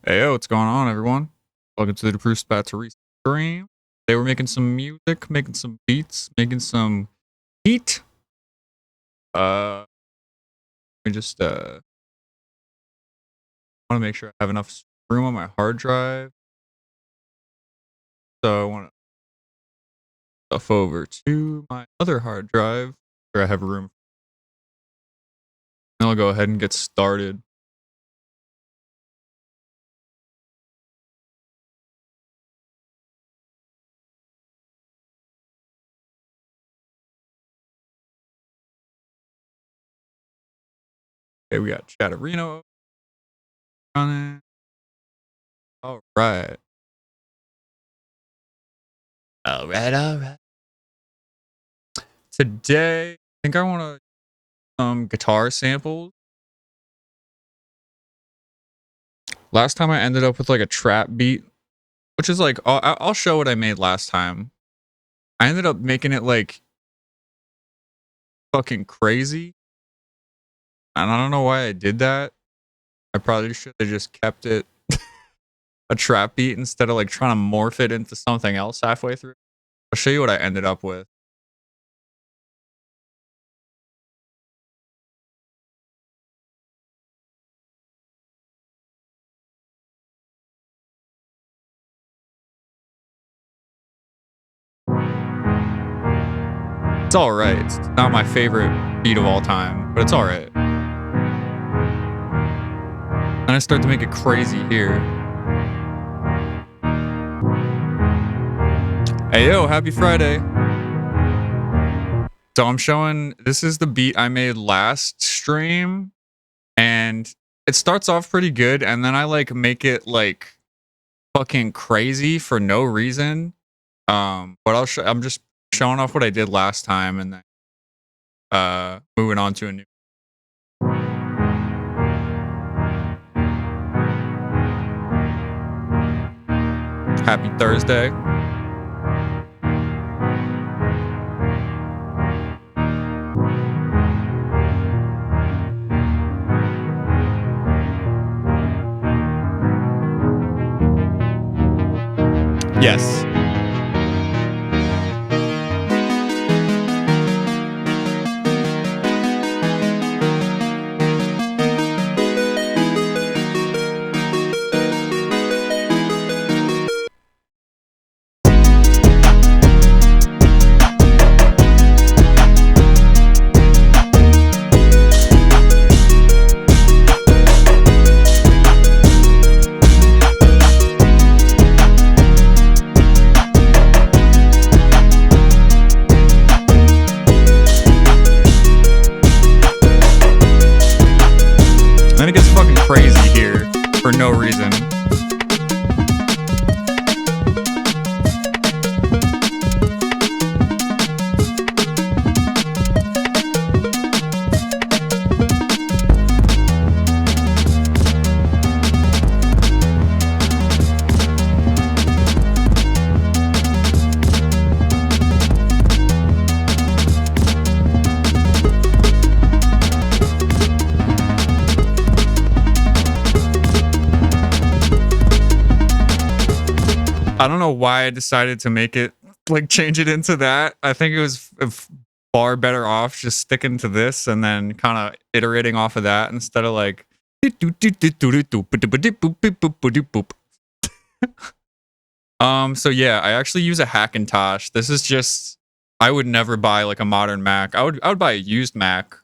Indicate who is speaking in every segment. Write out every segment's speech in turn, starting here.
Speaker 1: Hey, yo, what's going on, everyone? Welcome to the Bruce Battery stream. Today we're making some music, making some beats, making some heat. Let me just want to make sure I have enough room on my hard drive. So I want to stuff over to my other hard drive where I have room. And I'll go ahead and get started. Okay, we got Chatterino running. All right. All right, all right. Today, I think I want some guitar samples. Last time I ended up with like a trap beat, which is like, I'll show what I made last time. I ended up making it like fucking crazy. And I don't know why I did that. I probably should have just kept it a trap beat instead of like trying to morph it into something else halfway through. I'll show you what I ended up with. It's alright. It's not my favorite beat of all time, but it's alright. And I start to make it crazy here. Hey yo, happy Friday. So I'm showing, this is the beat I made last stream, and it starts off pretty good, and then I like make it like fucking crazy for no reason. But I'm just showing off what I did last time, and then moving on to a new. Happy Thursday. Yes. Then it gets fucking crazy here for no reason. I don't know why I decided to make it like change it into that. I think it was far better off just sticking to this and then kind of iterating off of that instead of like. So yeah, I actually use a Hackintosh. This is just, I would never buy like a modern Mac. I would buy a used Mac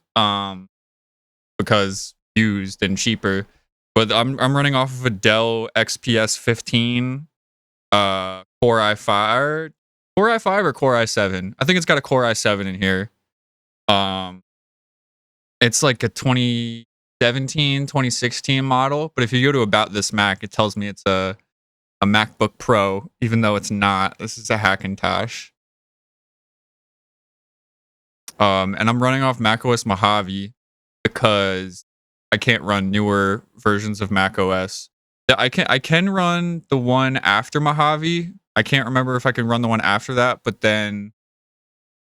Speaker 1: because used and cheaper. But I'm running off of a Dell XPS 15 Core i5 or Core i7. I think it's got a Core i7 in here. It's like a 2017, 2016 model, but if you go to about this Mac, it tells me it's a MacBook Pro, even though it's not. This is a Hackintosh. And I'm running off macOS Mojave because I can't run newer versions of macOS. I can run the one after Mojave. I can't remember if I can run the one after that, but then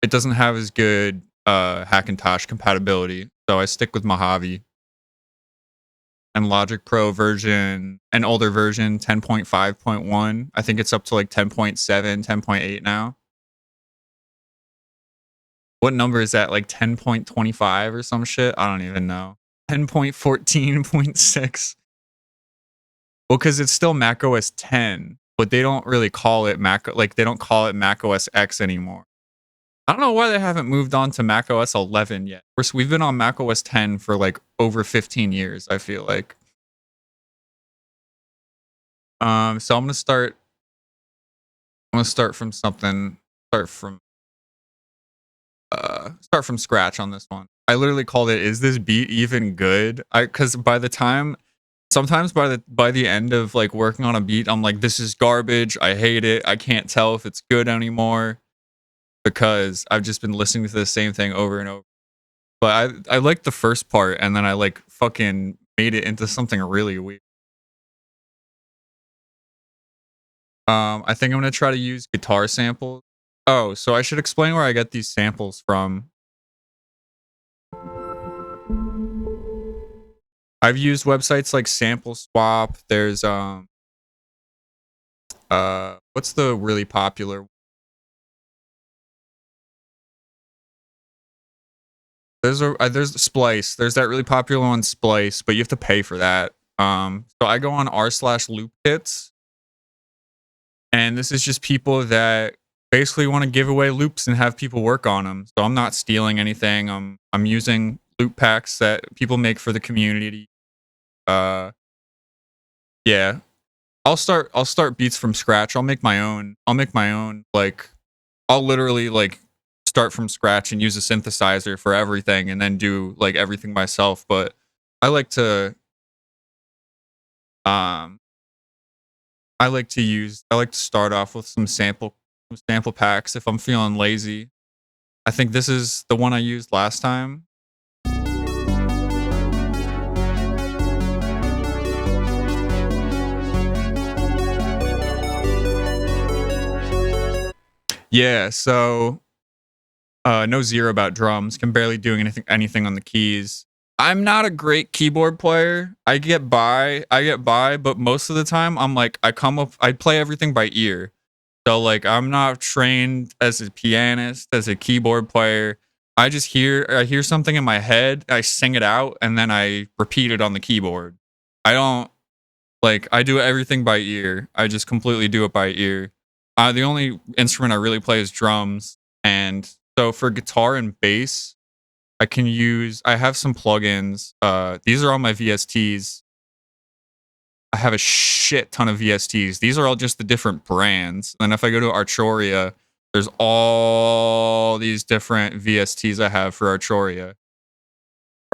Speaker 1: it doesn't have as good Hackintosh compatibility. So I stick with Mojave. and Logic Pro version, an older version, 10.5.1. I think it's up to like 10.7, 10.8 now. What number is that? Like 10.25 or some shit? I don't even know. 10.14.6. Well, because it's still Mac OS 10, but they don't really call it they don't call it Mac OS X anymore. I don't know why they haven't moved on to Mac OS 11 yet. We've been on Mac OS 10 for like over 15 years, I feel like. So I'm gonna start from something. Start from scratch on this one. I literally called it, "Is this beat even good?" Because sometimes by the end of like working on a beat, I'm like, "This is garbage. I hate it. I can't tell if it's good anymore," because I've just been listening to the same thing over and over. But I like the first part, and then I like fucking made it into something really weird. I think I'm gonna try to use guitar samples. Oh, so I should explain where I get these samples from. I've used websites like Sample Swap. There's what's the really popular? There's Splice. There's that really popular one, Splice, but you have to pay for that. So I go on r/loop kits, and this is just people that basically want to give away loops and have people work on them. So I'm not stealing anything. I'm using loop packs that people make for the community. Yeah. I'll start beats from scratch. I'll make my own. Like I'll literally like start from scratch and use a synthesizer for everything and then do like everything myself. But I like to um I like to start off with some sample packs if I'm feeling lazy. I think this is the one I used last time. Yeah, so know zero about drums, can barely do anything on the keys. I'm not a great keyboard player. I get by, but most of the time I'm like I play everything by ear. So like I'm not trained as a pianist, as a keyboard player. I hear something in my head, I sing it out, and then I repeat it on the keyboard. I don't I do everything by ear. I just completely do it by ear. The only instrument I really play is drums, and so for guitar and bass, I have some plugins. These are all my VSTs. I have a shit ton of VSTs. These are all just the different brands. And if I go to Arturia, there's all these different VSTs I have for Arturia.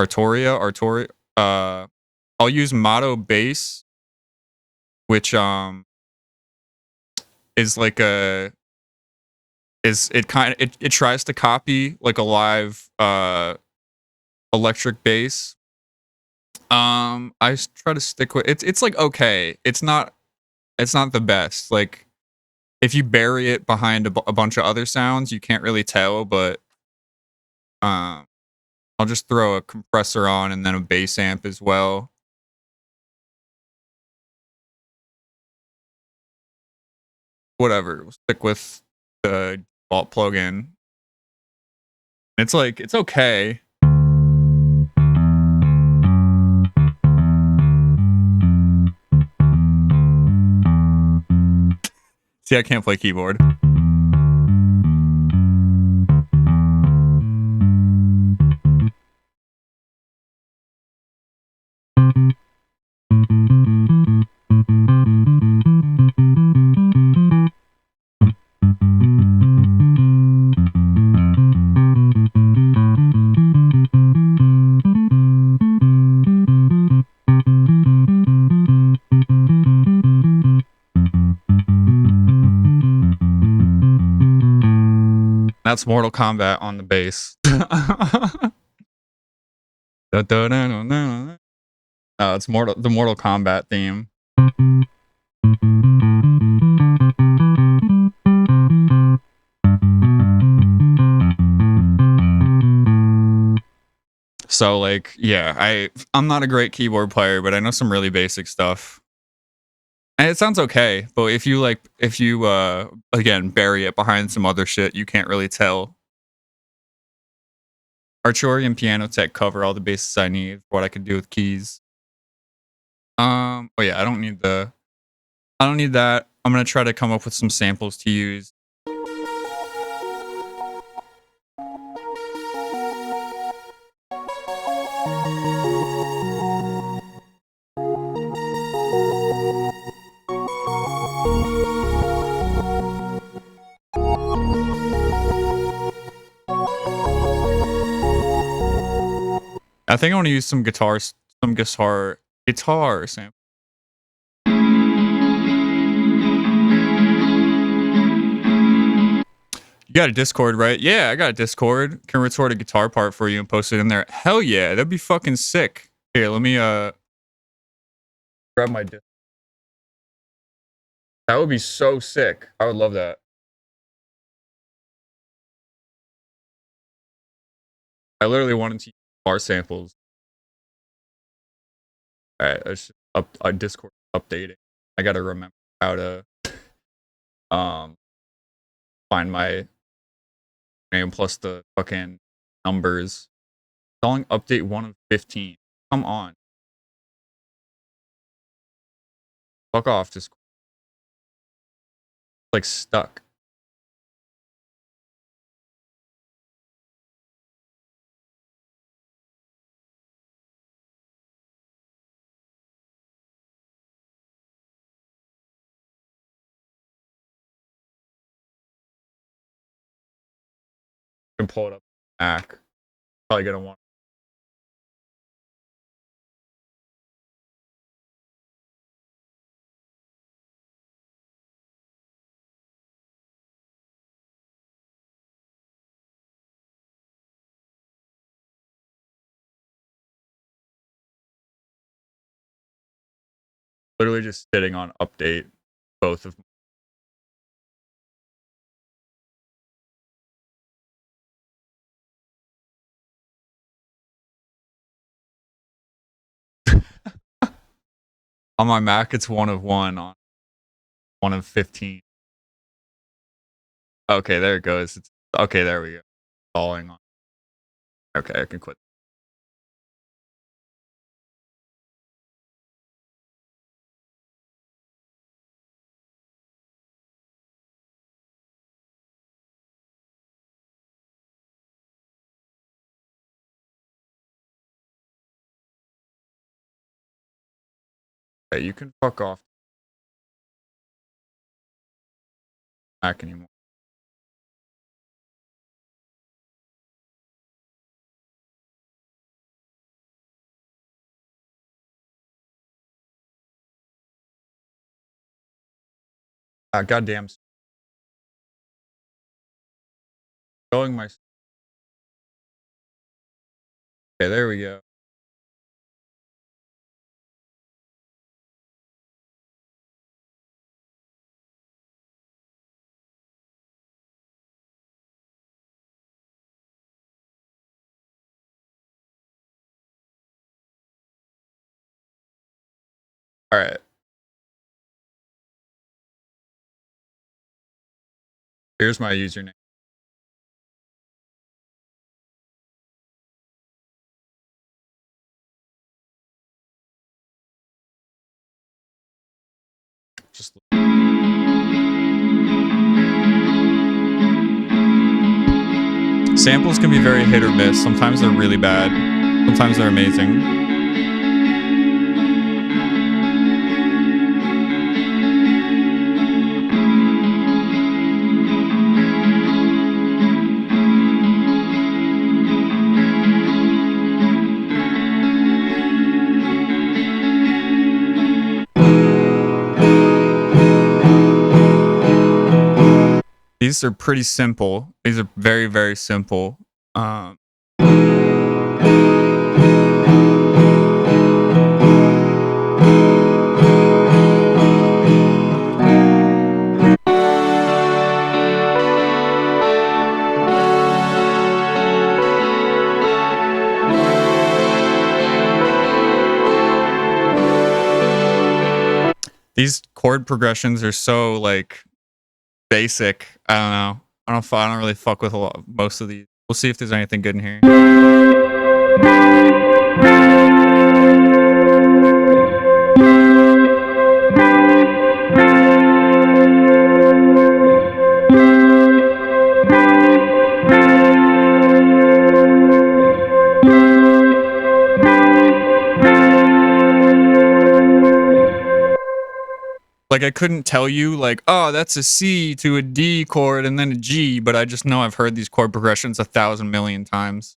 Speaker 1: Arturia. I'll use Motto Bass, which is like a is it kind of it tries to copy like a live electric bass. Try to stick with it's like okay. It's not the best. Like if you bury it behind a bunch of other sounds, you can't really tell, but I'll just throw a compressor on and then a bass amp as well. Whatever. We'll stick with the default plugin. It's like it's okay. See, I can't play keyboard. That's Mortal Kombat on the bass. Oh, it's the Mortal Kombat theme. So like, yeah, I'm not a great keyboard player, but I know some really basic stuff. And it sounds okay, but if you again bury it behind some other shit, you can't really tell. Arturia and Piano Tech cover all the bases I need for what I can do with keys. Oh yeah, I don't need that. I'm gonna try to come up with some samples to use. I think I want to use some guitar sample. You got a Discord, right? Yeah, I got a Discord. Can record a guitar part for you and post it in there. Hell yeah, that'd be fucking sick. Here, let me grab my Discord. That would be so sick. I would love that. I literally wanted to use guitar samples. Alright, let's just Discord updating. I gotta remember how to um find my name plus the fucking numbers. Song update 1 of 15. Come on. Fuck off, just like stuck. I can pull it up back. Probably gonna want literally just sitting on update both of on my Mac it's 1 of 1 on 1 of 15. Okay, there it goes. Okay, there we go. Falling on. Okay, I can quit. Okay, you can fuck off Mac anymore. Goddamn. Going my. Okay, there we go. All right. Here's my username. Just samples can be very hit or miss. Sometimes they're really bad. Sometimes they're amazing. These are pretty simple. These are very, very simple. These chord progressions are so like basic. I don't know. I don't really fuck with most of these. We'll see if there's anything good in here. Like, I couldn't tell you, like, oh, that's a C to a D chord and then a G, but I just know I've heard these chord progressions 1,000 million times.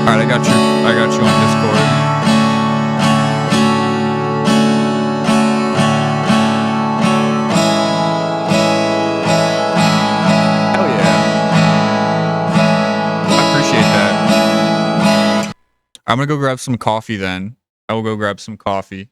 Speaker 1: Alright, I got you on Discord. Hell yeah. I appreciate that. I'm gonna go grab some coffee then. I will go grab some coffee.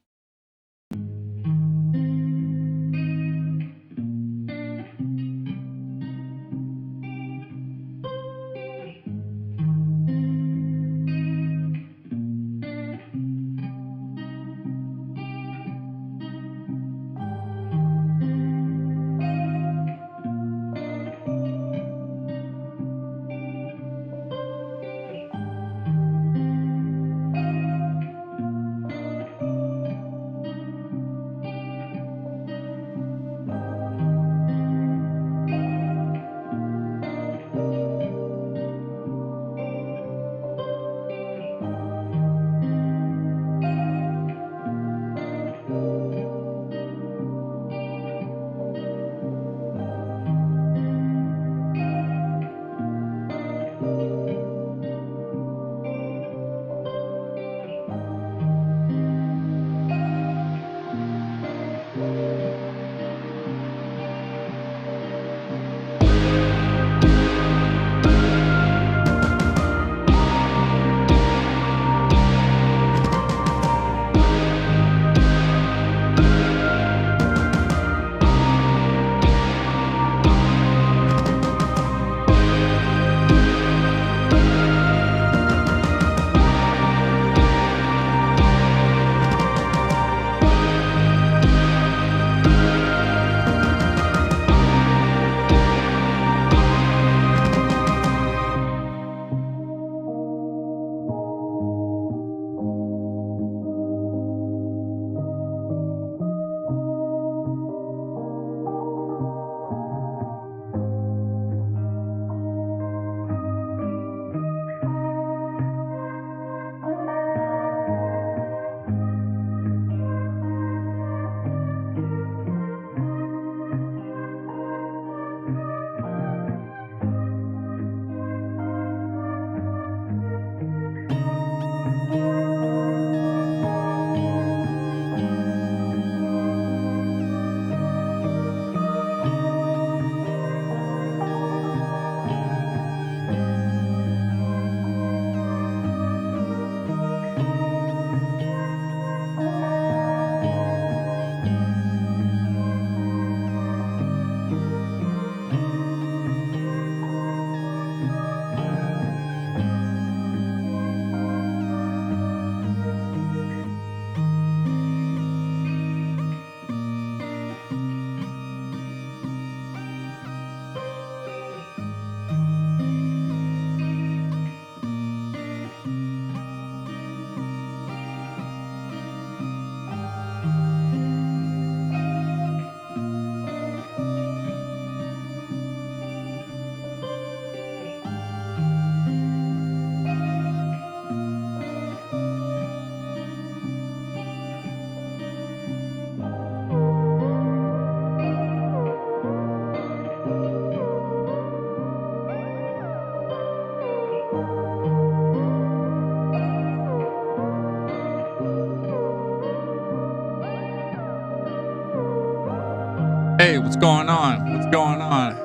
Speaker 1: Hey, what's going on? What's going on?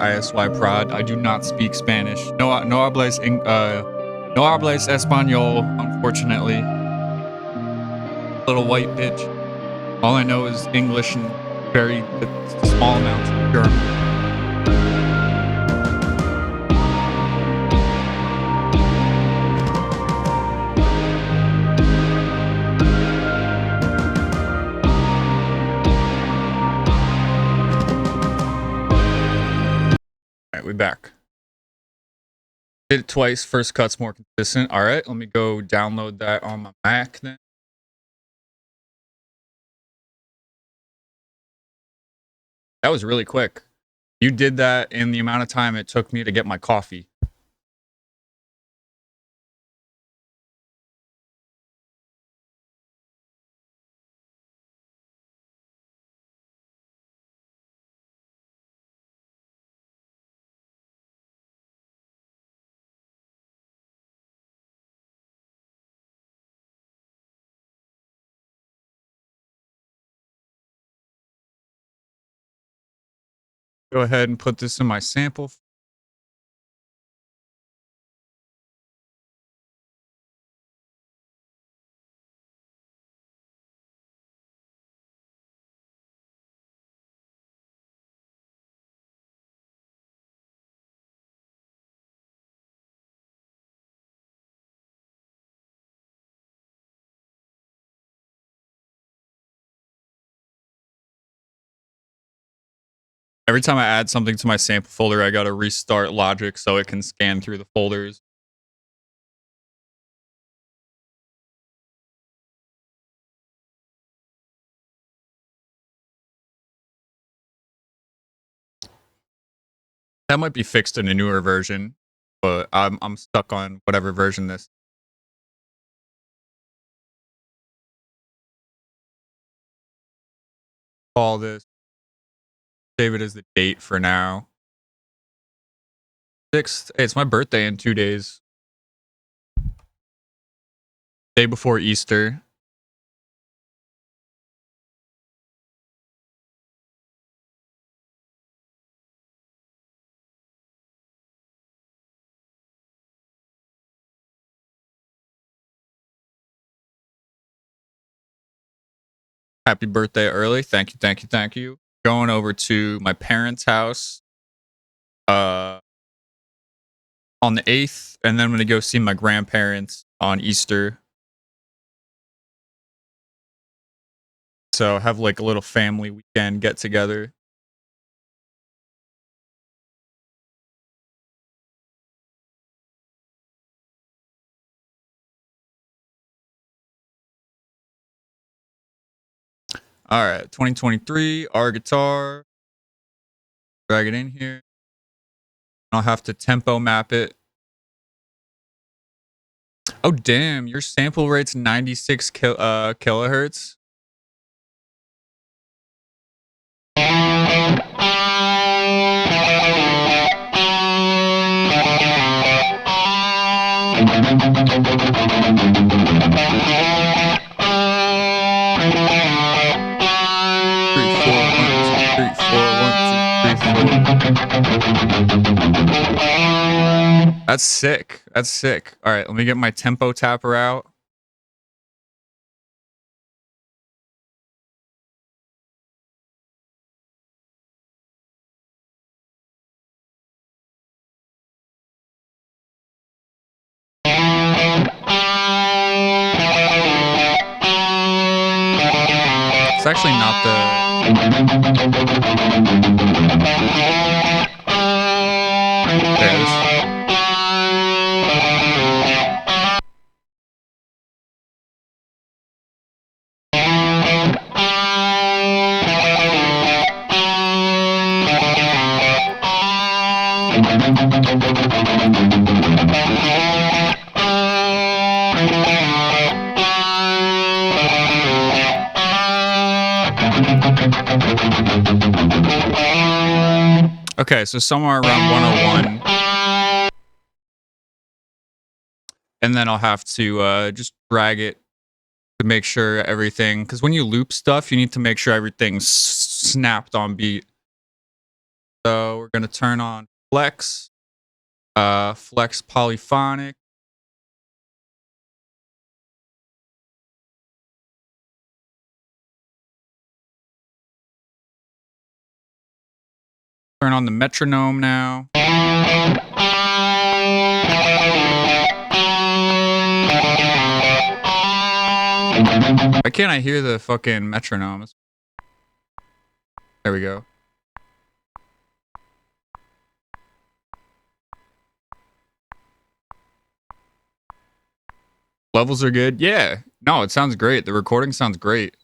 Speaker 1: ISY Prod. I do not speak Spanish. No hablas español, unfortunately. Little white bitch. All I know is English and very small amounts of German. All right, we back. Did it twice. First cut's more consistent. All right, let me go download that on my Mac then. That was really quick. You did that in the amount of time it took me to get my coffee. Go ahead and put this in my sample. Every time I add something to my sample folder, I gotta restart Logic so it can scan through the folders. That might be fixed in a newer version, but I'm stuck on whatever version this. Call this. Save it as the date for now. 6th. Hey, it's my birthday in 2 days. Day before Easter. Happy birthday early. Thank you, thank you, thank you. Going over to my parents' house on the 8th, and then I'm gonna go see my grandparents on Easter. So have like a little family weekend get together. All right, 2023, our guitar. Drag it in here. I'll have to tempo map it. Oh, damn, your sample rate's 96 kilohertz. Three, four, one, two, three, four, one, two, three, four. That's sick. That's sick. All right, let me get my tempo tapper out. It's actually not the. There it is. Okay, so somewhere around 101. And then I'll have to just drag it to make sure everything, because when you loop stuff, you need to make sure everything's snapped on beat. So we're gonna turn on flex, flex polyphonic. Turn on the metronome now. Why can't I hear the fucking metronome? There we go. Levels are good. Yeah. No, it sounds great. The recording sounds great.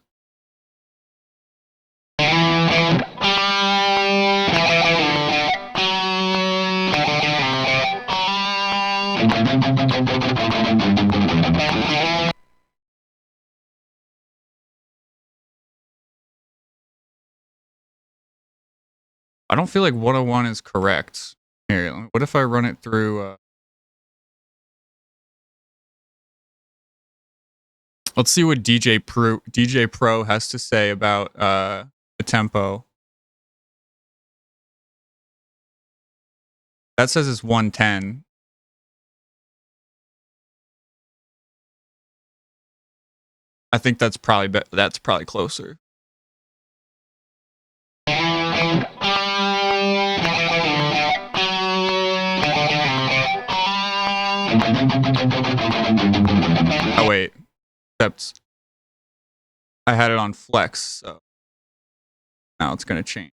Speaker 1: I don't feel like 101 is correct. Here, what if I run it through... let's see what DJ Pro has to say about the tempo. That says it's 110. I think that's probably closer. Oh wait, except I had it on flex, so now it's gonna change.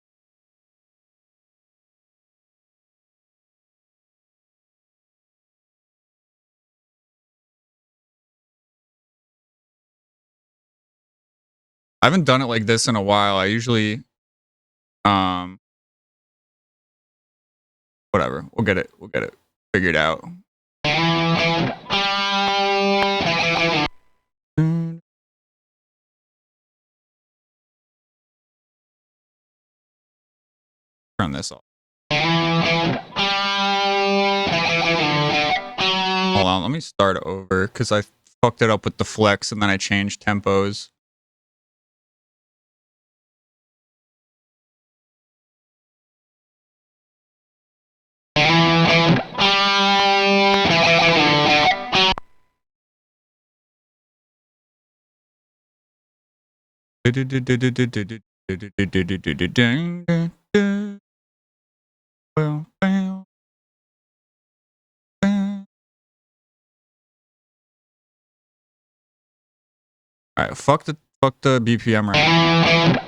Speaker 1: I haven't done it like this in a while. I usually, whatever. We'll get it figured out. Turn this off. Hold on, let me start over because I fucked it up with the flex and then I changed tempos. All right, fuck the BPM right.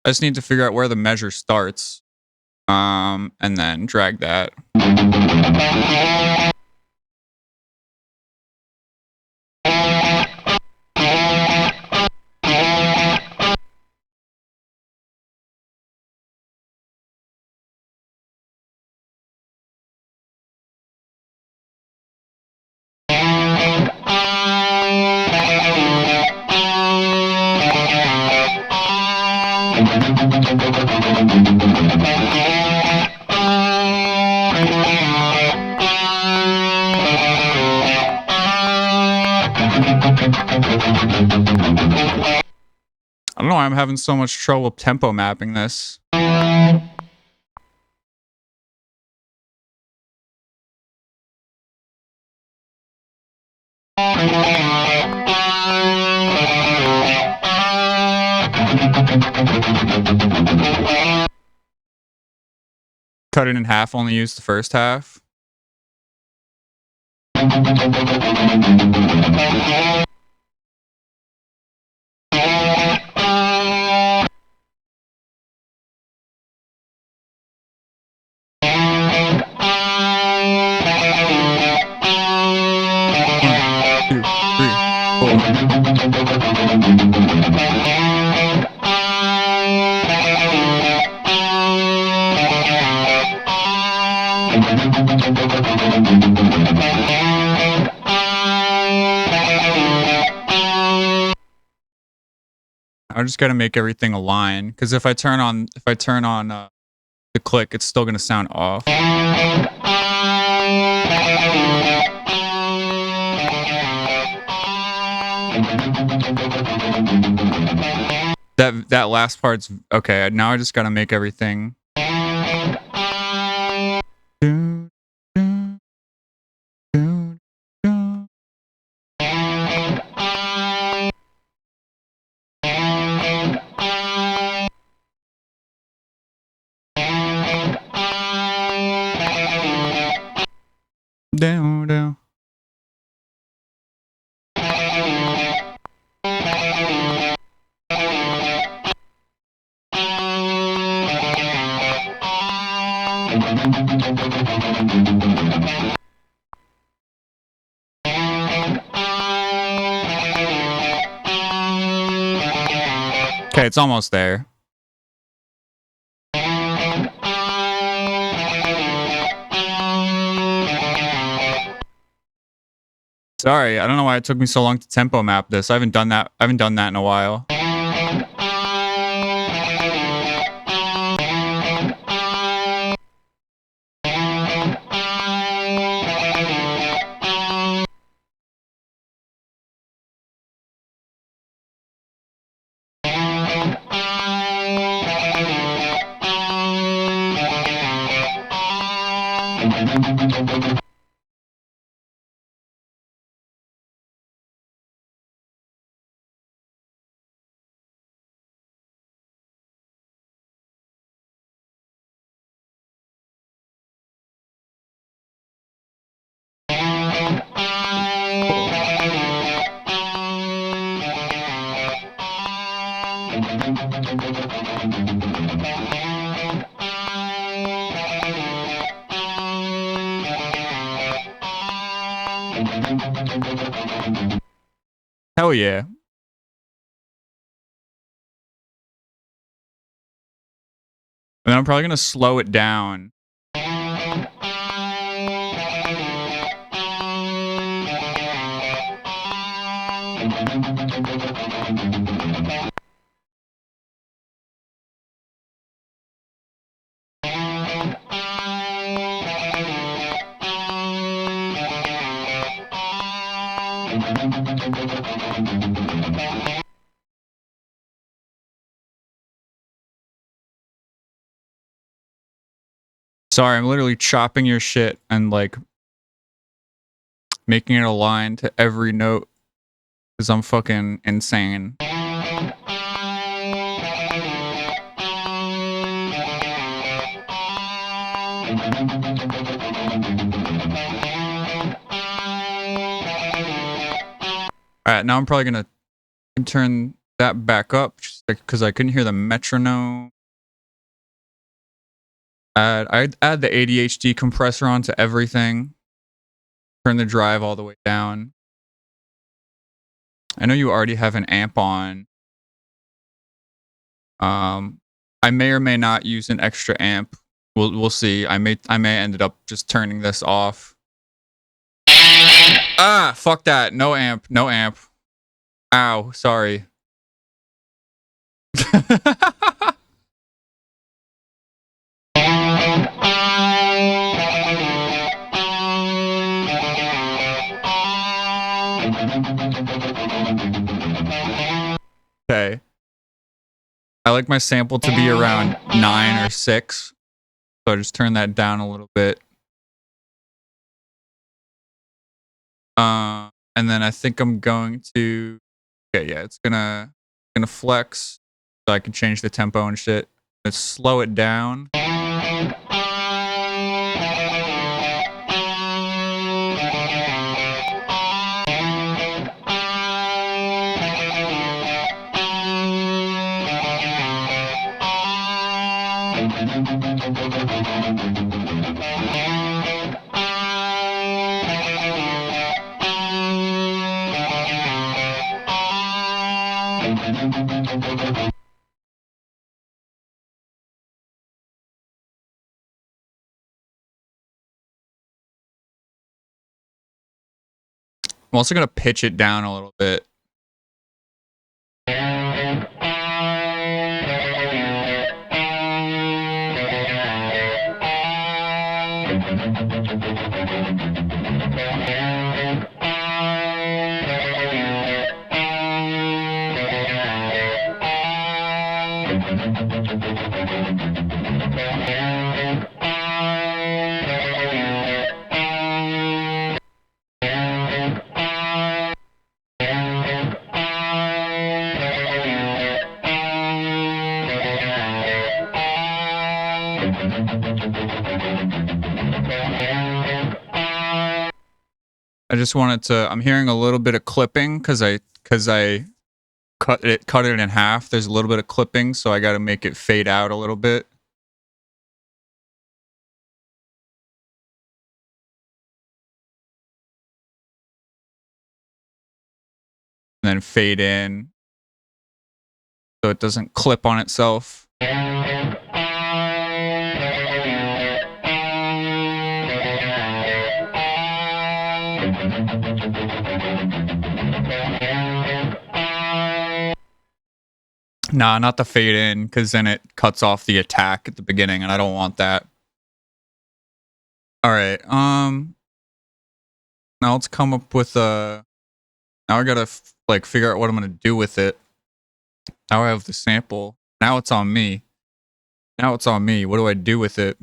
Speaker 1: I just need to figure out where the measure starts, and then drag that. I don't know why I'm having so much trouble tempo mapping this. Cut it in half, only use the first half. I just got to make everything align because if I turn on the click, it's still going to sound off. That last part's okay. Now I just gotta make everything. Down, down. Okay, it's almost there. Sorry, I don't know why it took me so long to tempo map this. I haven't done that in a while. Hell yeah. And I'm probably gonna slow it down. Sorry, I'm literally chopping your shit and like making it align to every note because I'm fucking insane. Alright, now I'm probably gonna turn that back up because I couldn't hear the metronome. I'd add the ADHD compressor onto everything. Turn the drive all the way down. I know you already have an amp on. I may or may not use an extra amp. We'll see. I may end up just turning this off. Ah, fuck that. No amp. No amp. Ow, sorry. Okay. I like my sample to be around 9 or 6. So I just turn that down a little bit. And then I think I'm going to okay, yeah, it's gonna flex so I can change the tempo and shit. Let's slow it down. I'm also gonna pitch it down a little bit. I just wanted to. I'm hearing a little bit of clipping because I cut it in half. There's a little bit of clipping, so I got to make it fade out a little bit. And then fade in so it doesn't clip on itself. Nah, not the fade in, because then it cuts off the attack at the beginning, and I don't want that. All right. Now let's come up with a. Now I gotta like figure out what I'm gonna do with it. Now I have the sample. Now it's on me. Now it's on me. What do I do with it?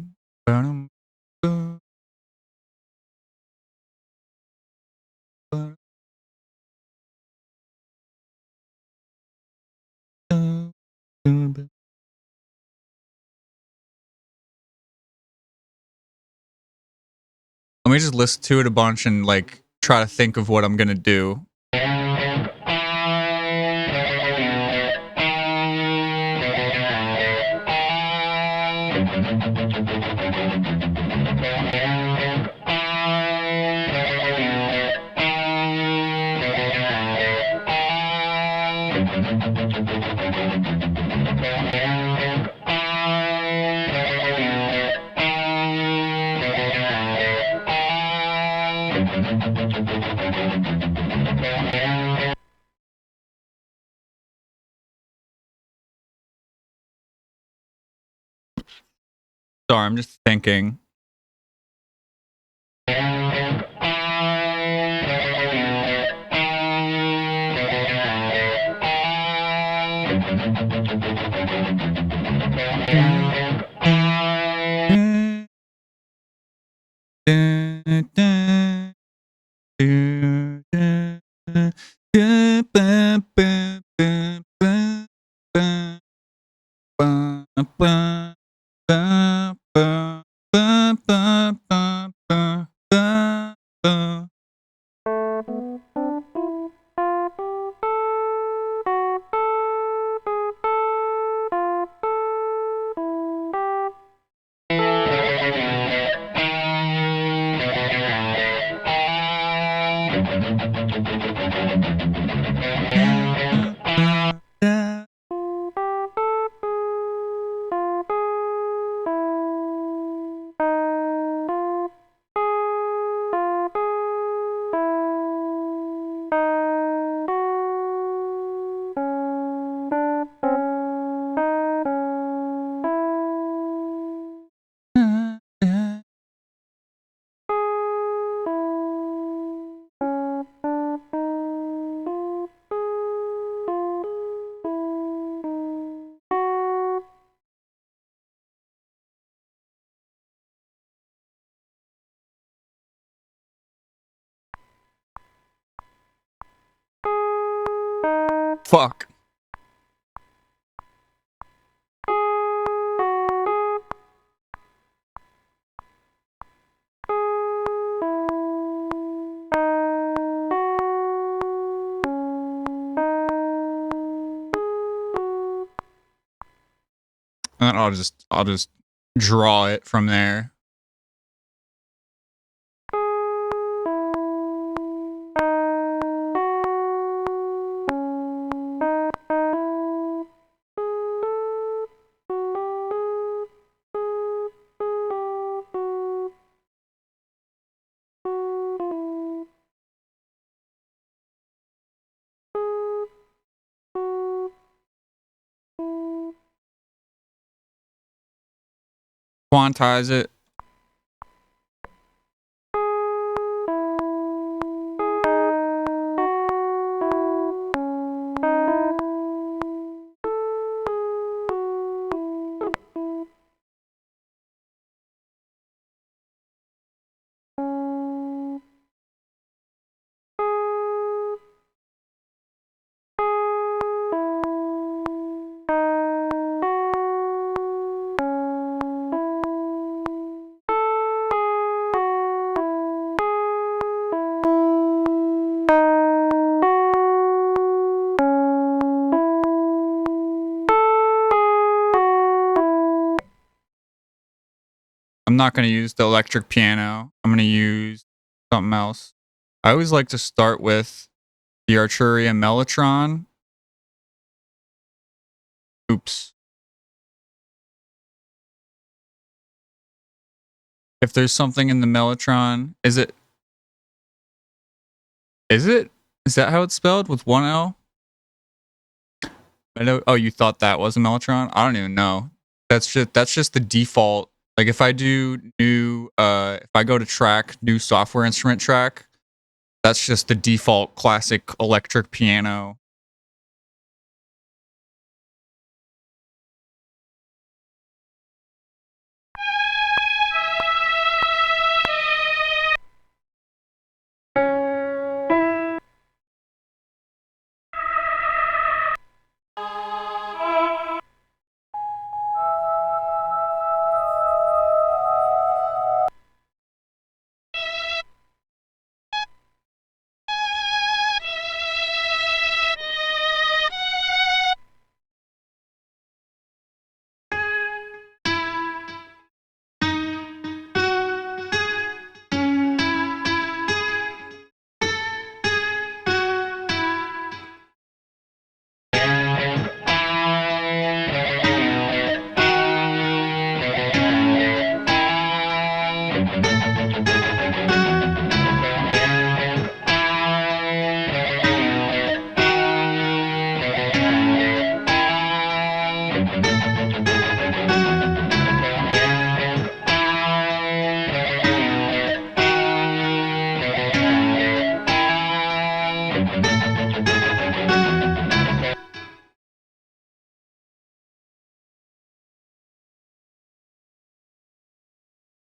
Speaker 1: Let me just listen to it a bunch and like try to think of what I'm gonna do. Sorry, I'm just thinking. Fuck. And I'll just draw it from there. Quantize it. I'm not gonna use the electric piano. I'm gonna use something else. I always like to start with the Arturia Mellotron. Oops. If there's something in the Mellotron, is it? Is it? Is that how it's spelled with one L? I know. Oh, you thought that was a Mellotron? I don't even know. That's just the default. Like if I do new, if I go to track, new software instrument track, that's just the default classic electric piano.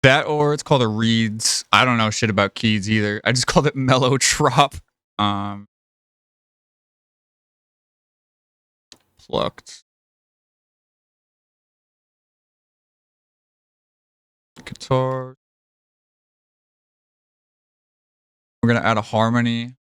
Speaker 1: That or it's called a Reeds. I don't know shit about keys either. I just called it Mellow-Trop. Um, Plucked. Guitar. We're gonna add a harmony.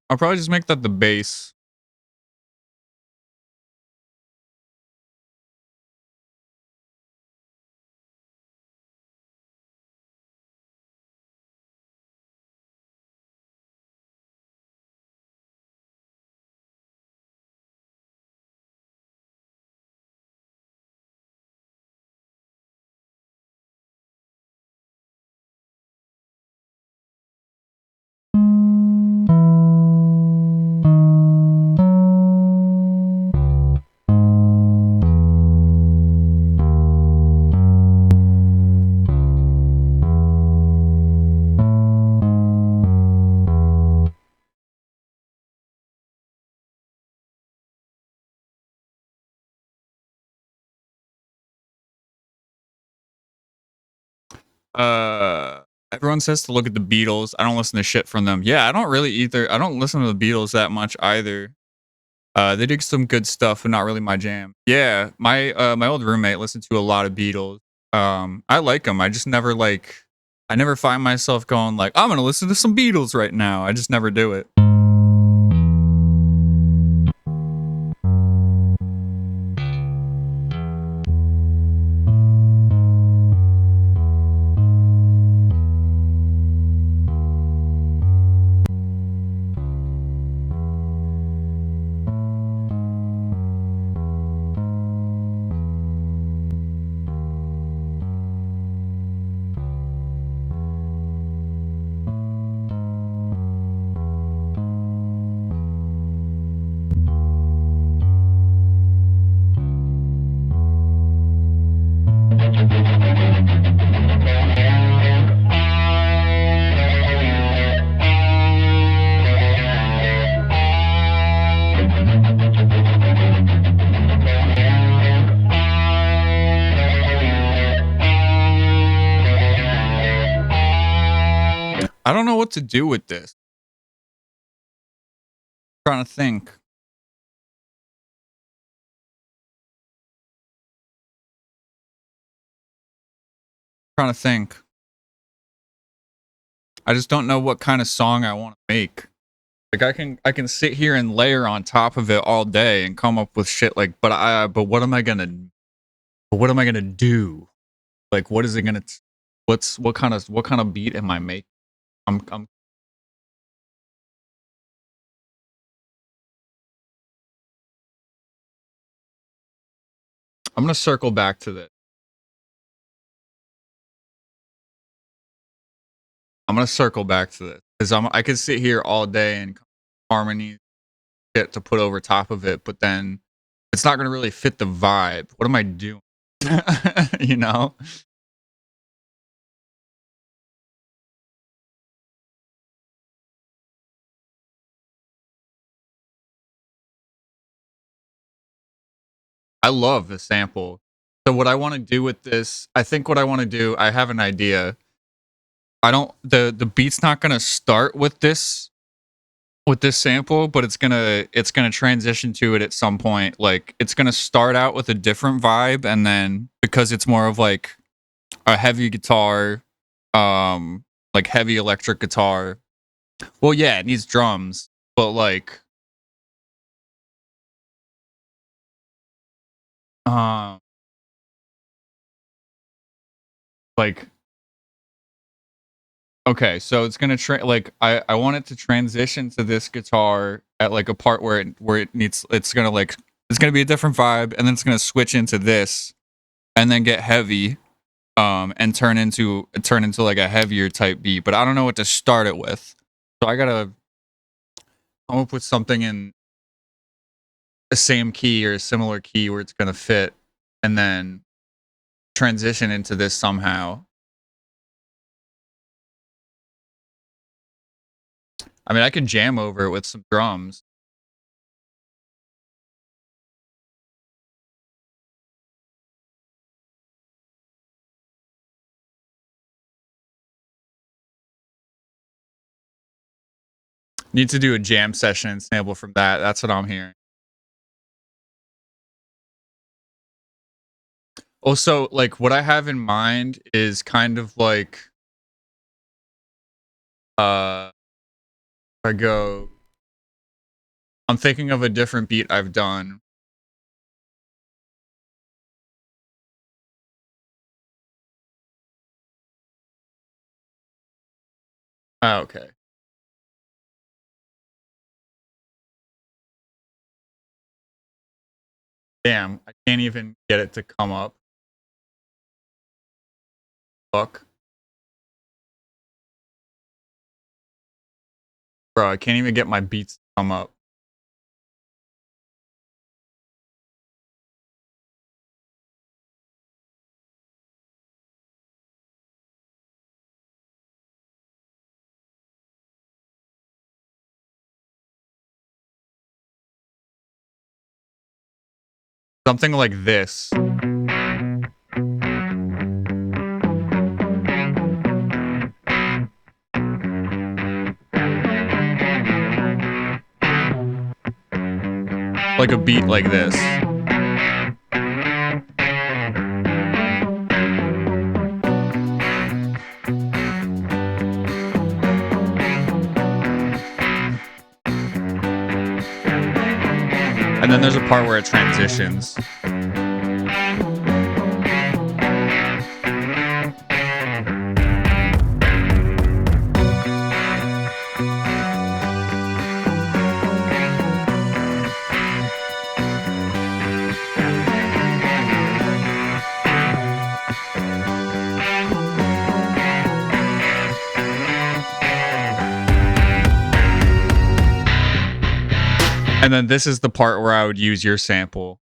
Speaker 1: I'll probably just make that the base. Everyone says to look at the Beatles. I don't listen to shit from them. Yeah, I don't really either. I don't listen to the Beatles that much either. They did some good stuff, but not really my jam. Yeah, my old roommate listened to a lot of Beatles. I like them. I just never like. I never find myself going like, I'm gonna listen to some Beatles right now. I just never do it. I don't know what to do with this. I'm trying to think. Trying to think. I just don't know what kind of song I want to make. Like I can sit here and layer on top of it all day and come up with shit like but what am I gonna do? Like what is it gonna what kind of beat am I making? I'm I'm gonna circle back to this. I'm gonna circle back to this because I could sit here all day and harmony shit to put over top of it, but then it's not gonna really fit the vibe. What am I doing? You know? I love the sample. So what I want to do with this, I think what I want to do, I have an idea. I don't the beat's not gonna start with this sample, but it's gonna transition to it at some point. Like it's gonna start out with a different vibe, and then because it's more of like a heavy guitar, like heavy electric guitar. Well, yeah, it needs drums, but uh, like okay, so it's gonna like I want it to transition to this guitar at like a part where it needs it's gonna be a different vibe, and then it's gonna switch into this, and then get heavy, and turn into like a heavier type beat. But I don't know what to start it with, so I gotta come up with something in the same key or a similar key where it's gonna fit, and then transition into this somehow. I mean, I can jam over it with some drums. Need to do a jam session and sample from that. That's what I'm hearing. Also, like what I have in mind is kind of like I go I'm thinking of a different beat I've done. Oh, okay. Damn, I can't even get it to come up. Fuck. Bro, I can't even get my beats to come up. Something like this. Like a beat like this. And then there's a part where it transitions. And then this is the part where I would use your sample.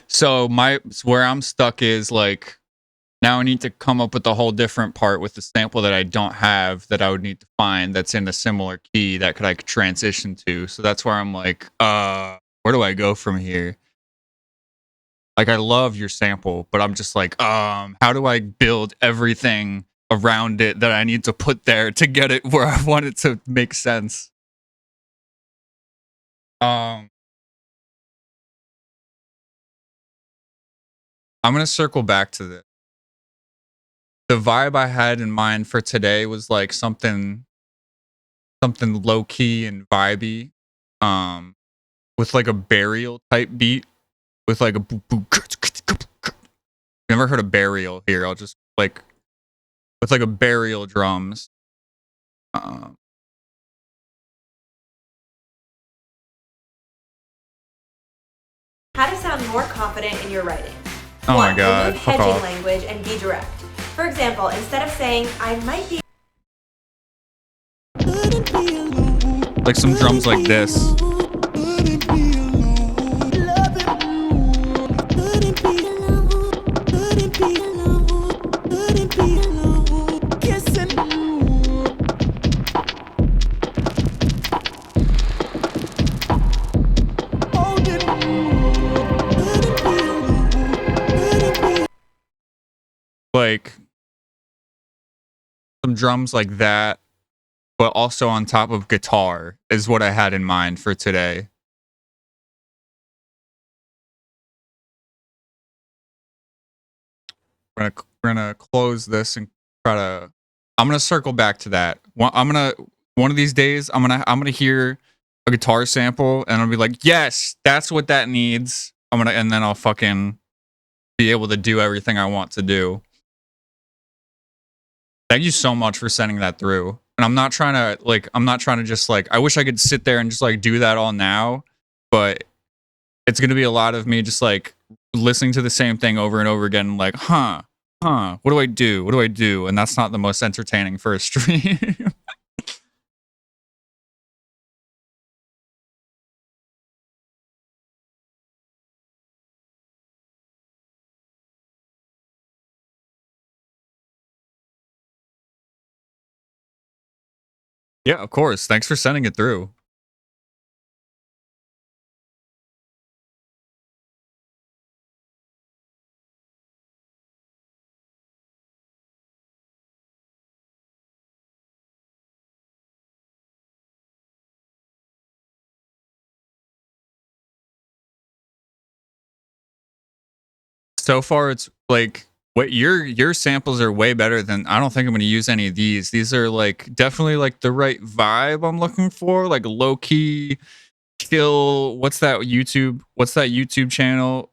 Speaker 1: So where I'm stuck is like, now I need to come up with a whole different part with the sample that I don't have that I would need to find that's in a similar key that could I could transition to. So that's where I'm like, where do I go from here? Like I love your sample, but I'm just like, how do I build everything around it that I need to put there to get it where I want it to make sense? I'm gonna circle back to this. The vibe I had in mind for today was like something low key and vibey, with like a burial type beat, with like a boop boop. Never heard of burial here. I'll just like with like a burial drums. Um,
Speaker 2: How to sound more confident in your writing.
Speaker 1: oh my
Speaker 2: 1.
Speaker 1: god,
Speaker 2: Remove
Speaker 1: fuck
Speaker 2: hedging
Speaker 1: off.
Speaker 2: language and be direct. For example, instead of saying, I might be
Speaker 1: Like some drums like this. Like some drums like that, but also on top of guitar is what I had in mind for today. We're gonna close this and try to. I'm gonna circle back to that. One of these days I'm gonna hear a guitar sample and I'll be like, yes, that's what that needs. And then I'll fucking be able to do everything I want to do. Thank you so much for sending that through. And I'm not trying to just like, I wish I could sit there and just like do that all now, but it's going to be a lot of me just like listening to the same thing over and over again, like, what do I do? What do I do? And that's not the most entertaining for a stream. Yeah, of course. Thanks for sending it through. So far, it's like what your samples are way better than. I don't think I'm going to use any of these. These are like definitely like the right vibe I'm looking for, like low key chill. What's that YouTube channel?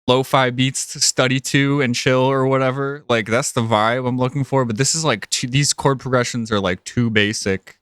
Speaker 1: Lo-fi beats to study to and chill or whatever. Like that's the vibe I'm looking for. But this is like these chord progressions are like too basic.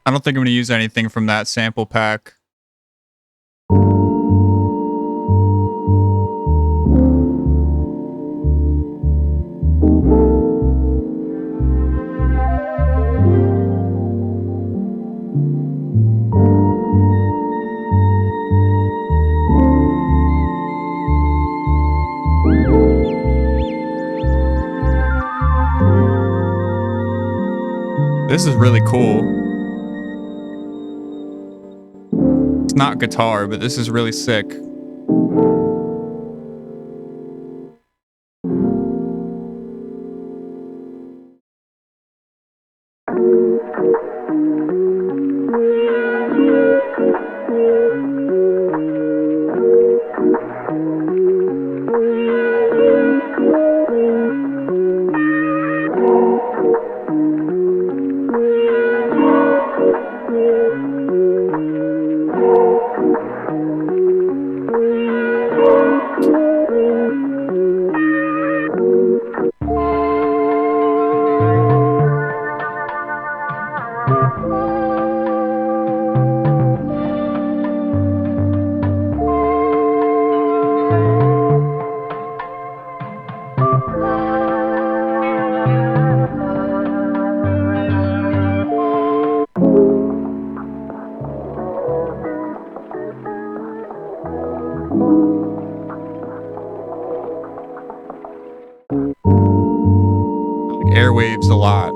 Speaker 1: I don't think I'm going to use anything from that sample pack. This is really cool. It's not guitar, but this is really sick. Airwaves a lot.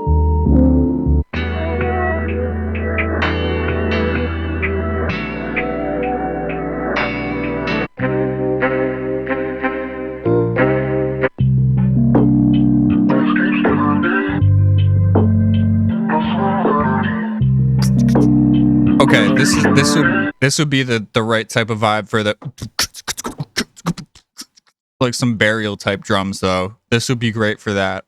Speaker 1: Okay, this would be the right type of vibe for the like some burial type drums though. This would be great for that.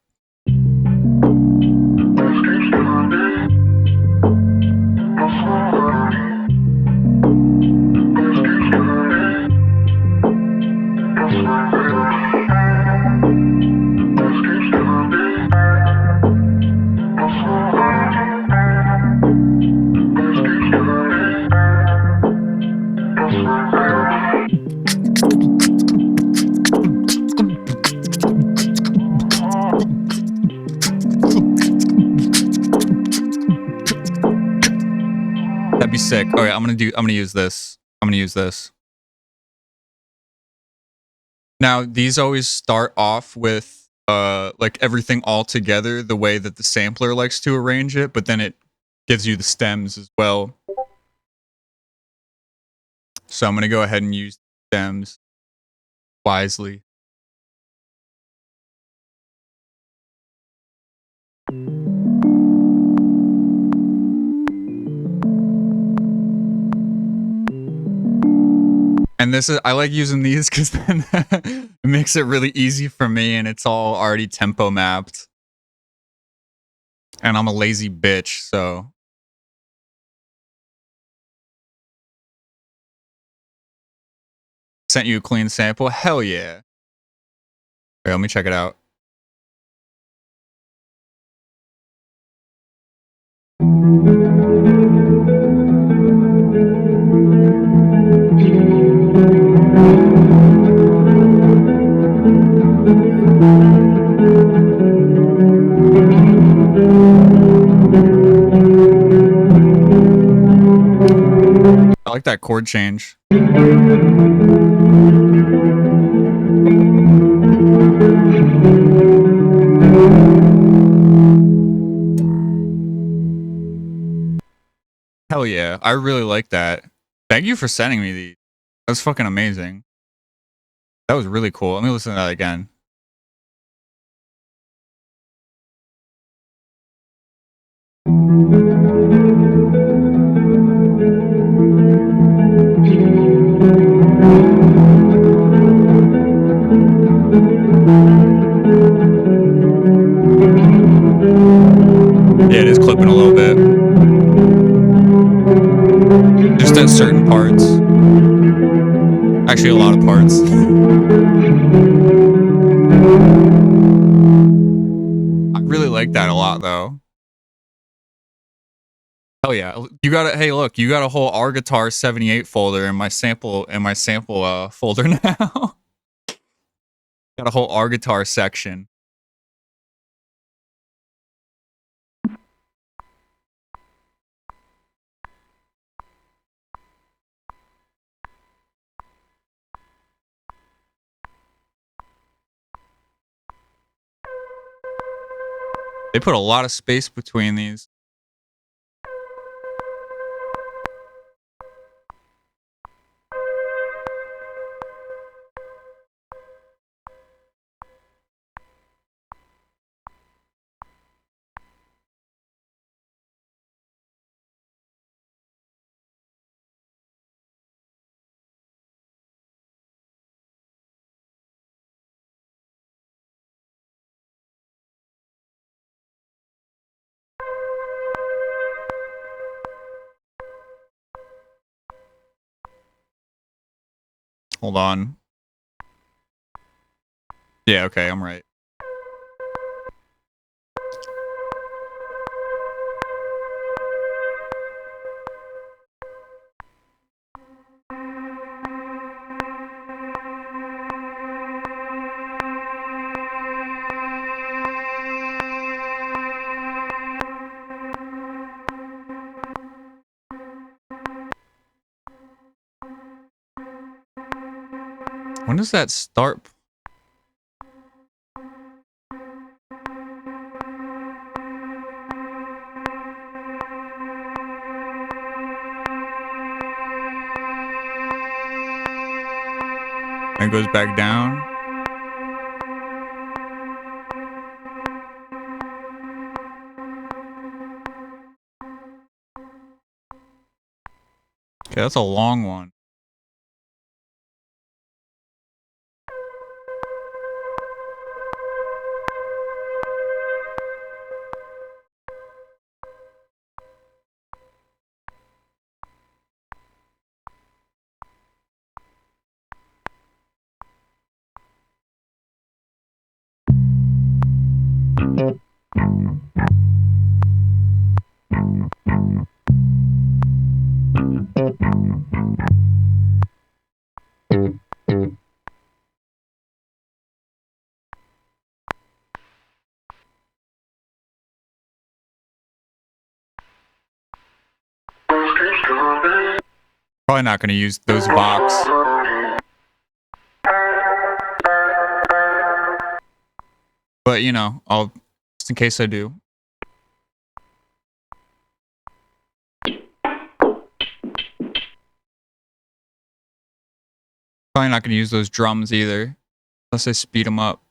Speaker 1: That'd be sick. All right, I'm gonna use this. I'm gonna use this. Now, these always start off with like everything all together the way that the sampler likes to arrange it, but then it gives you the stems as well. So I'm going to go ahead and use stems wisely. And this is, I like using these because then it makes it really easy for me and it's all already tempo mapped. And I'm a lazy bitch, so. Sent you a clean sample? Hell yeah. Wait, let me check it out. I like that chord change. I Hell yeah. I really like that. Thank you for sending me these. That was fucking amazing. That was really cool. Let me listen to that again. Yeah, it is clipping a little bit. Just at certain parts. Actually, a lot of parts. I really like that a lot, though. Hell yeah. You got hey, look, you got a whole R Guitar 78 folder in my sample folder now. Got a whole R Guitar section. They put a lot of space between these. Hold on. Yeah, okay, I'm right. When does that start? And it goes back down. Okay, that's a long one. Probably not going to use those Vox. But you know, I'll just in case I do. Probably not gonna use those drums either, unless I speed them up.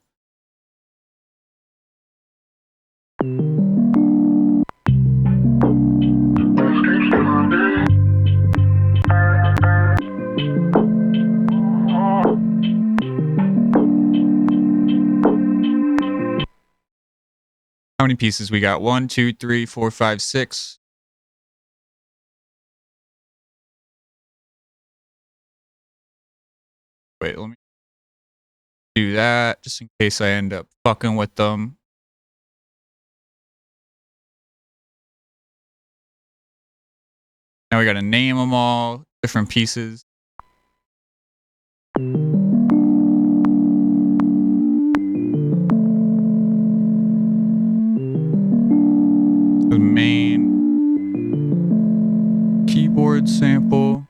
Speaker 1: How many pieces we got? 1, 2, 3, 4, 5, 6. Wait, let me do that just in case I end up fucking with them. Now we gotta name them all, different pieces. The main keyboard sample.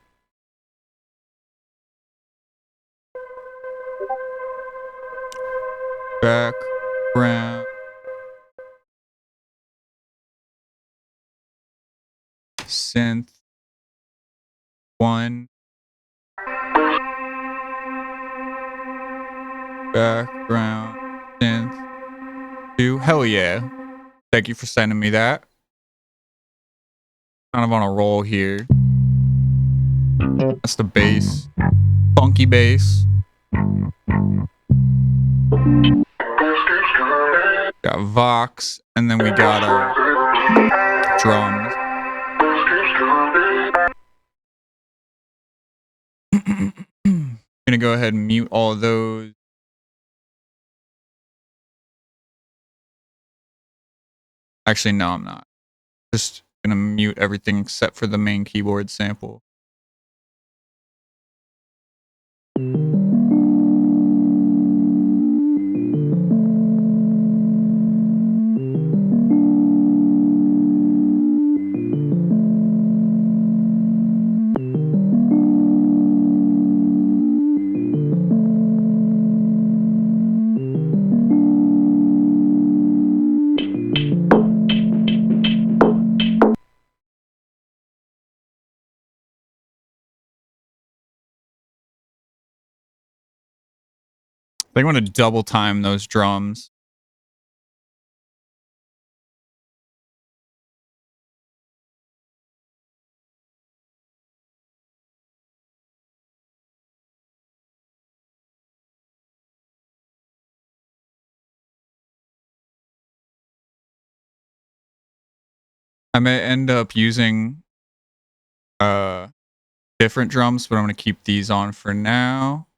Speaker 1: Background. Synth. 1. Background. Synth. 2. Hell yeah. Thank you for sending me that. Kind of on a roll here. That's the bass. Funky bass. Got Vox, and then we got our drums. Gonna go ahead and mute all of those. Actually, no, I'm not. Just gonna mute everything except for the main keyboard sample. I think I'm gonna double time those drums. I may end up using different drums, but I'm gonna keep these on for now.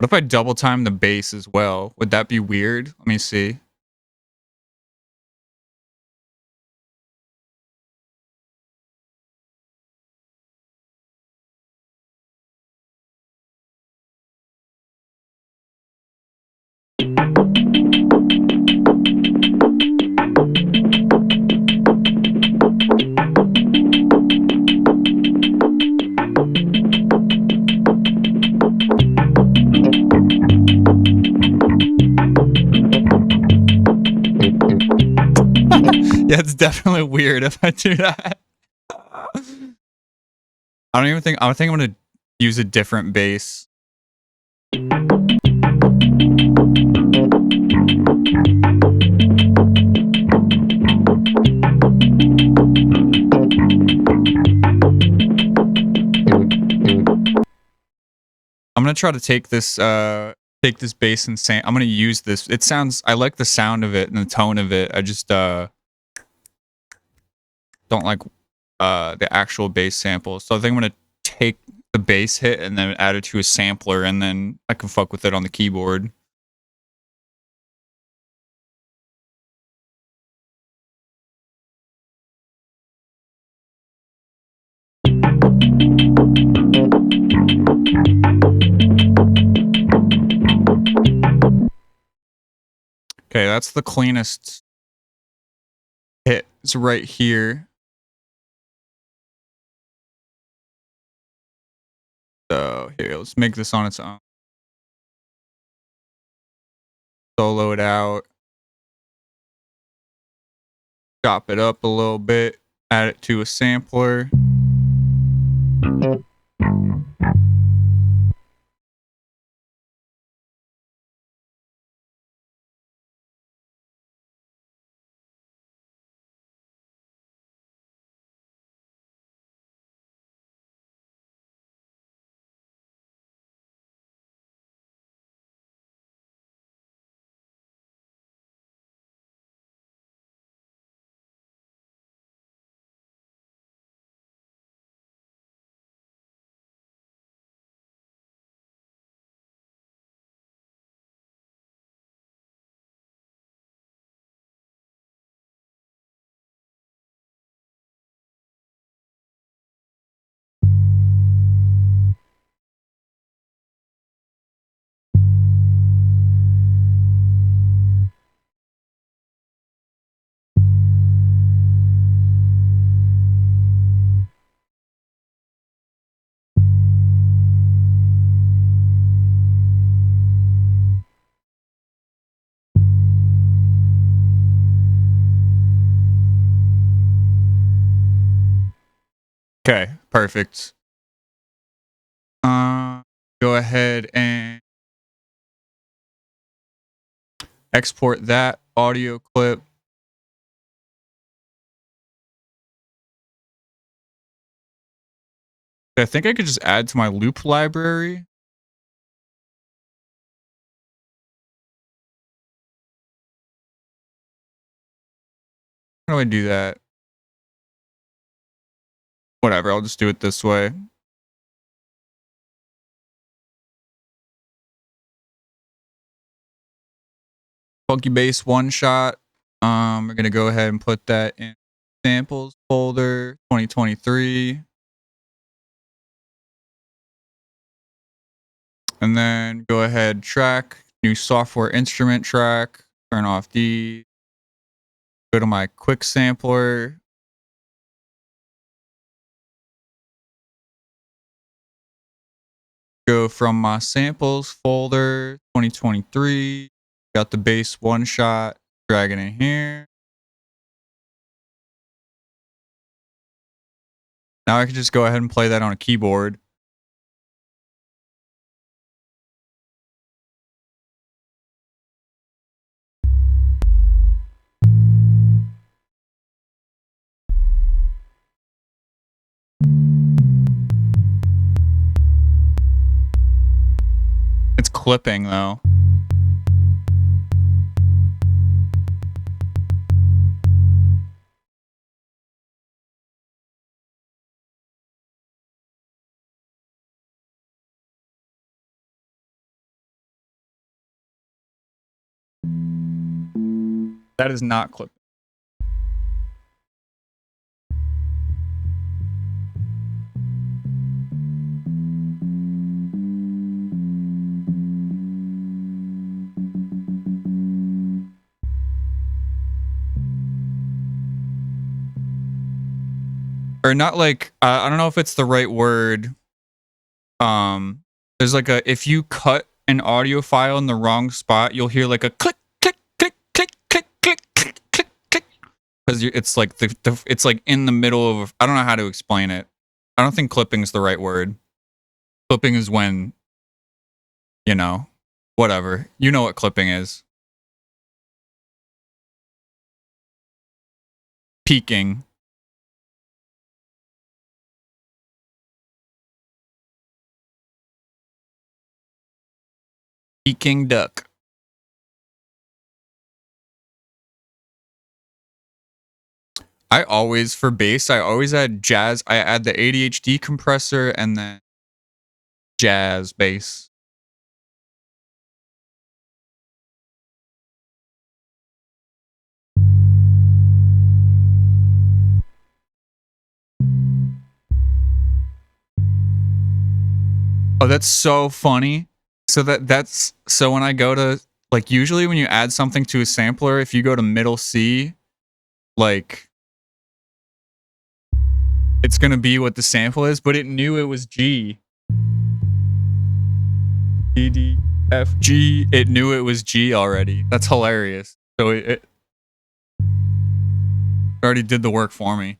Speaker 1: What if I double time the bass as well? Would that be weird? Let me see. Yeah, it's definitely weird if I do that. I think I'm gonna use a different bass. I'm gonna try to take this take this bass and I'm gonna use this. It sounds, I like the sound of it and the tone of it. I just don't like the actual bass sample. So I think I'm gonna take the bass hit and then add it to a sampler, and then I can fuck with it on the keyboard. Okay, that's the cleanest hit. It's right here. So here, let's make this on its own. Solo it out. Chop it up a little bit. Add it to a sampler. Okay, perfect. Go ahead and export that audio clip. I think I could just add to my loop library. How do I do that? Whatever, I'll just do it this way. Funky Bass one shot. We're gonna go ahead and put that in samples folder 2023. And then go ahead, track, new software instrument track, turn off D, go to my quick sampler. Go from my samples folder 2023. Got the bass one shot, drag it in here. Now I can just go ahead and play that on a keyboard. It's clipping though. That is not clipping. Or not like, I don't know if it's the right word. There's like a, if you cut an audio file in the wrong spot, you'll hear like a click, click, click, click, click, click, click, click, click. Because it's like it's like in the middle of, I don't know how to explain it. I don't think clipping is the right word. Clipping is when, you know, whatever. You know what clipping is. Peaking. Peking duck. I always, for bass, I always add jazz. I add the ADHD compressor and then jazz bass. Oh, that's so funny. So that's so when I go to like usually when you add something to a sampler, if you go to middle C, like it's gonna be what the sample is, but it knew it was G. E D F G. It knew it was G already. That's hilarious. So it already did the work for me.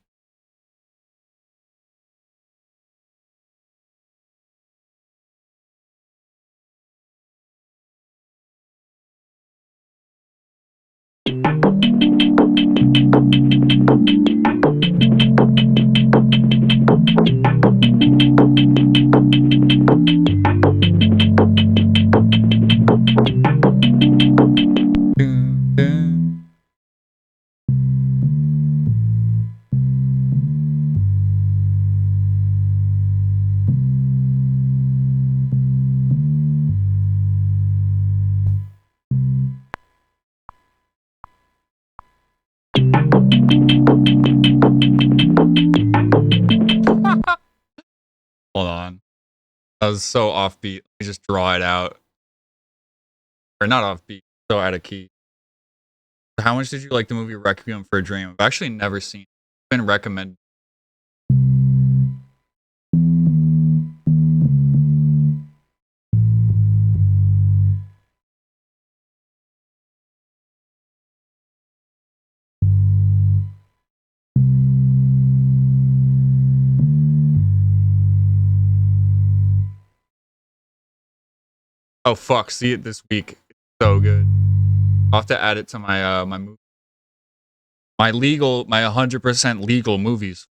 Speaker 1: Hold on. That was so offbeat. Let me just draw it out. Or not offbeat, so out of key. How much did you like the movie Requiem for a Dream? I've actually never seen it. It's been recommended. Oh fuck, see it this week. It's so good. I'll have to add it to my my legal, my 100% legal movies.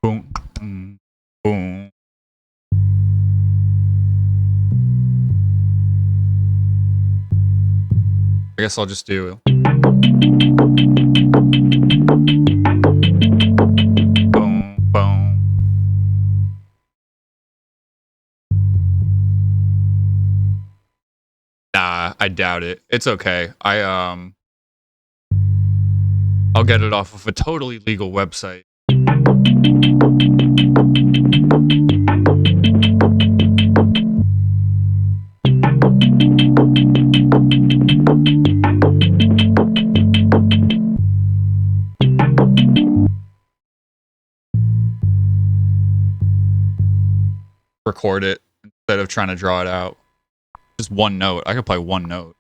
Speaker 1: Boom, boom. I guess I'll just do. Boom, boom. Nah, I doubt it. It's okay. I'll get it off of a totally legal website. Record it instead of trying to draw it out. Just one note. I could play one note.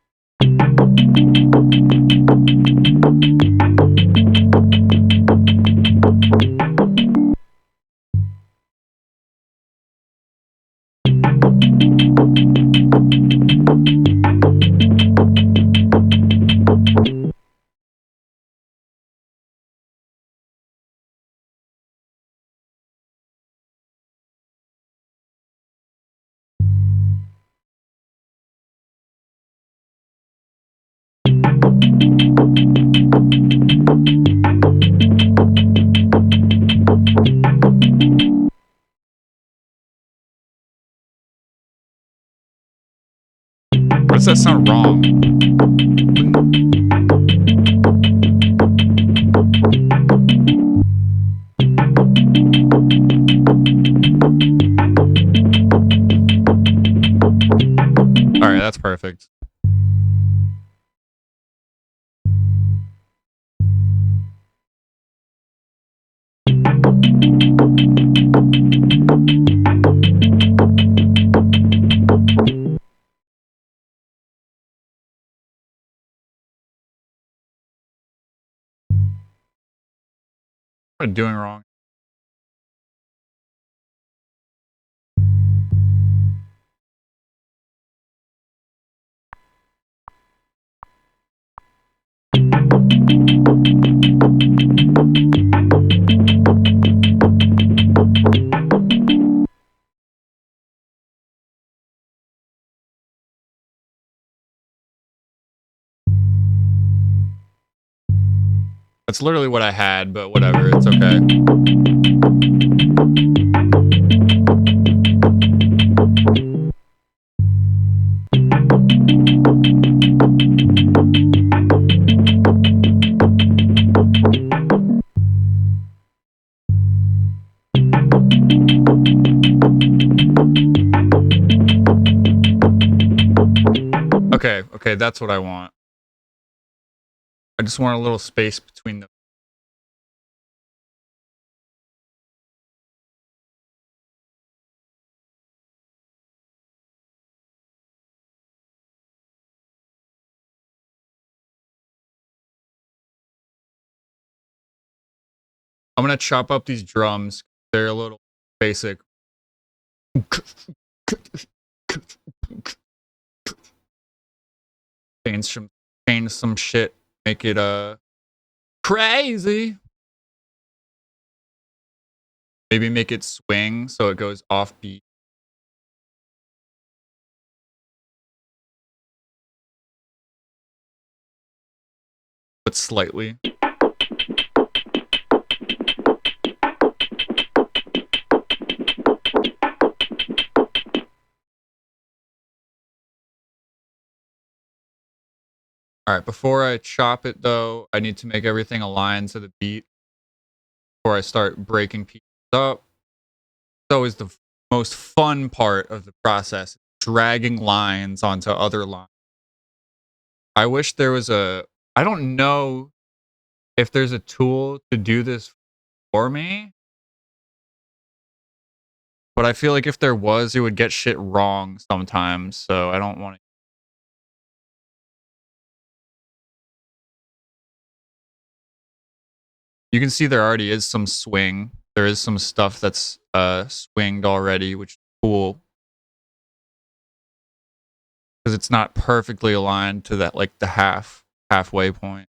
Speaker 1: Why does that sound wrong? Alright, that's perfect. What am I doing wrong? That's literally what I had, but whatever, it's okay. Okay, that's what I want. I just want a little space between them. I'm gonna chop up these drums. They're a little basic. Change some shit. Make it crazy. Maybe make it swing so it goes off beat. But slightly. Alright, before I chop it though, I need to make everything align to the beat before I start breaking pieces up. It's always the most fun part of the process, dragging lines onto other lines. I wish there was I don't know if there's a tool to do this for me, but I feel like if there was, it would get shit wrong sometimes, so I don't want to. You can see there already is some swing. There is some stuff that's swinged already, which is cool. Because it's not perfectly aligned to that, like, the halfway point.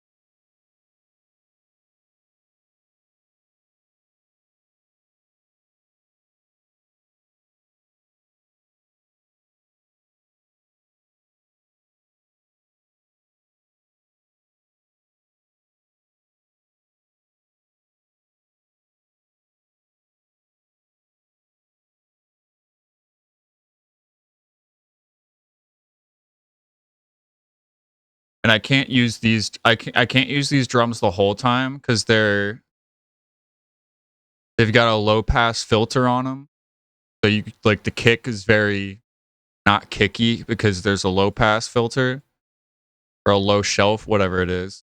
Speaker 1: And I can't use these. I can't use these drums the whole time because they've got a low pass filter on them. So you like the kick is very not kicky because there's a low pass filter or a low shelf, whatever it is.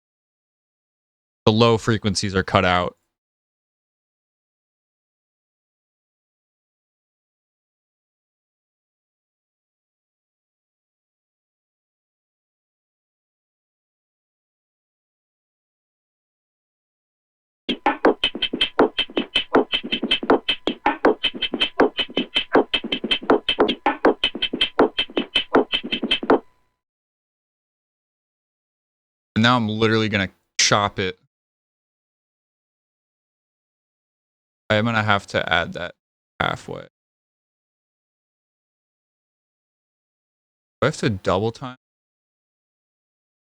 Speaker 1: The low frequencies are cut out. And now I'm literally gonna chop it. I'm gonna have to add that halfway. Do I have to double time?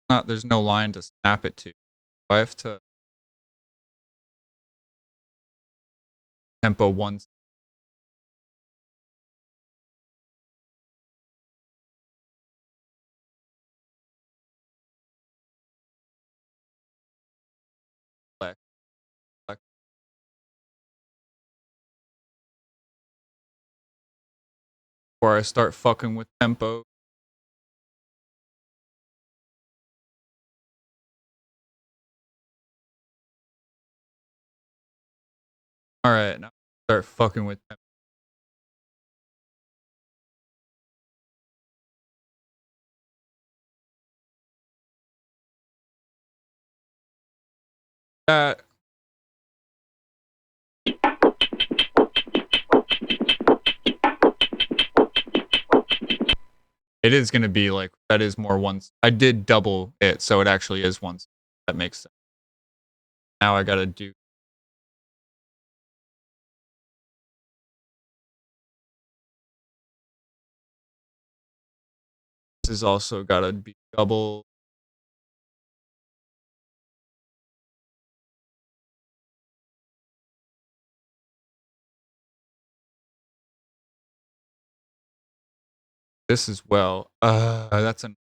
Speaker 1: Not, there's no line to snap it to. I have to tempo one. Select. Before I start fucking with tempo. Alright, now start fucking with tempo. That it is gonna be like that is more once. I did double it, so it actually is once. That makes sense. Now I gotta do. This is also gotta be double. This as well. That's an.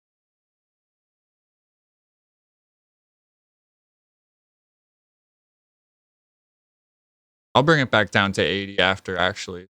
Speaker 1: I'll bring it back down to 80 after, actually.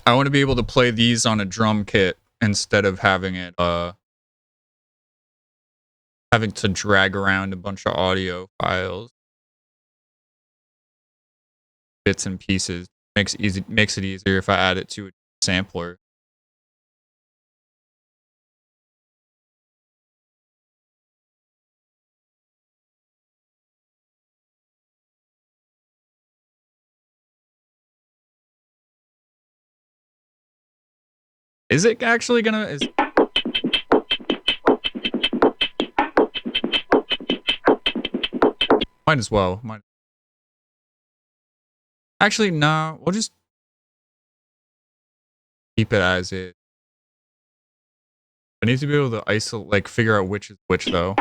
Speaker 1: I want to be able to play these on a drum kit instead of having it having to drag around a bunch of audio files, bits and pieces. Makes it easier if I add it to a sampler. Is it actually gonna? Might as well. Actually, no. We'll just keep it as it. I need to be able to isolate, like, figure out which is which, though.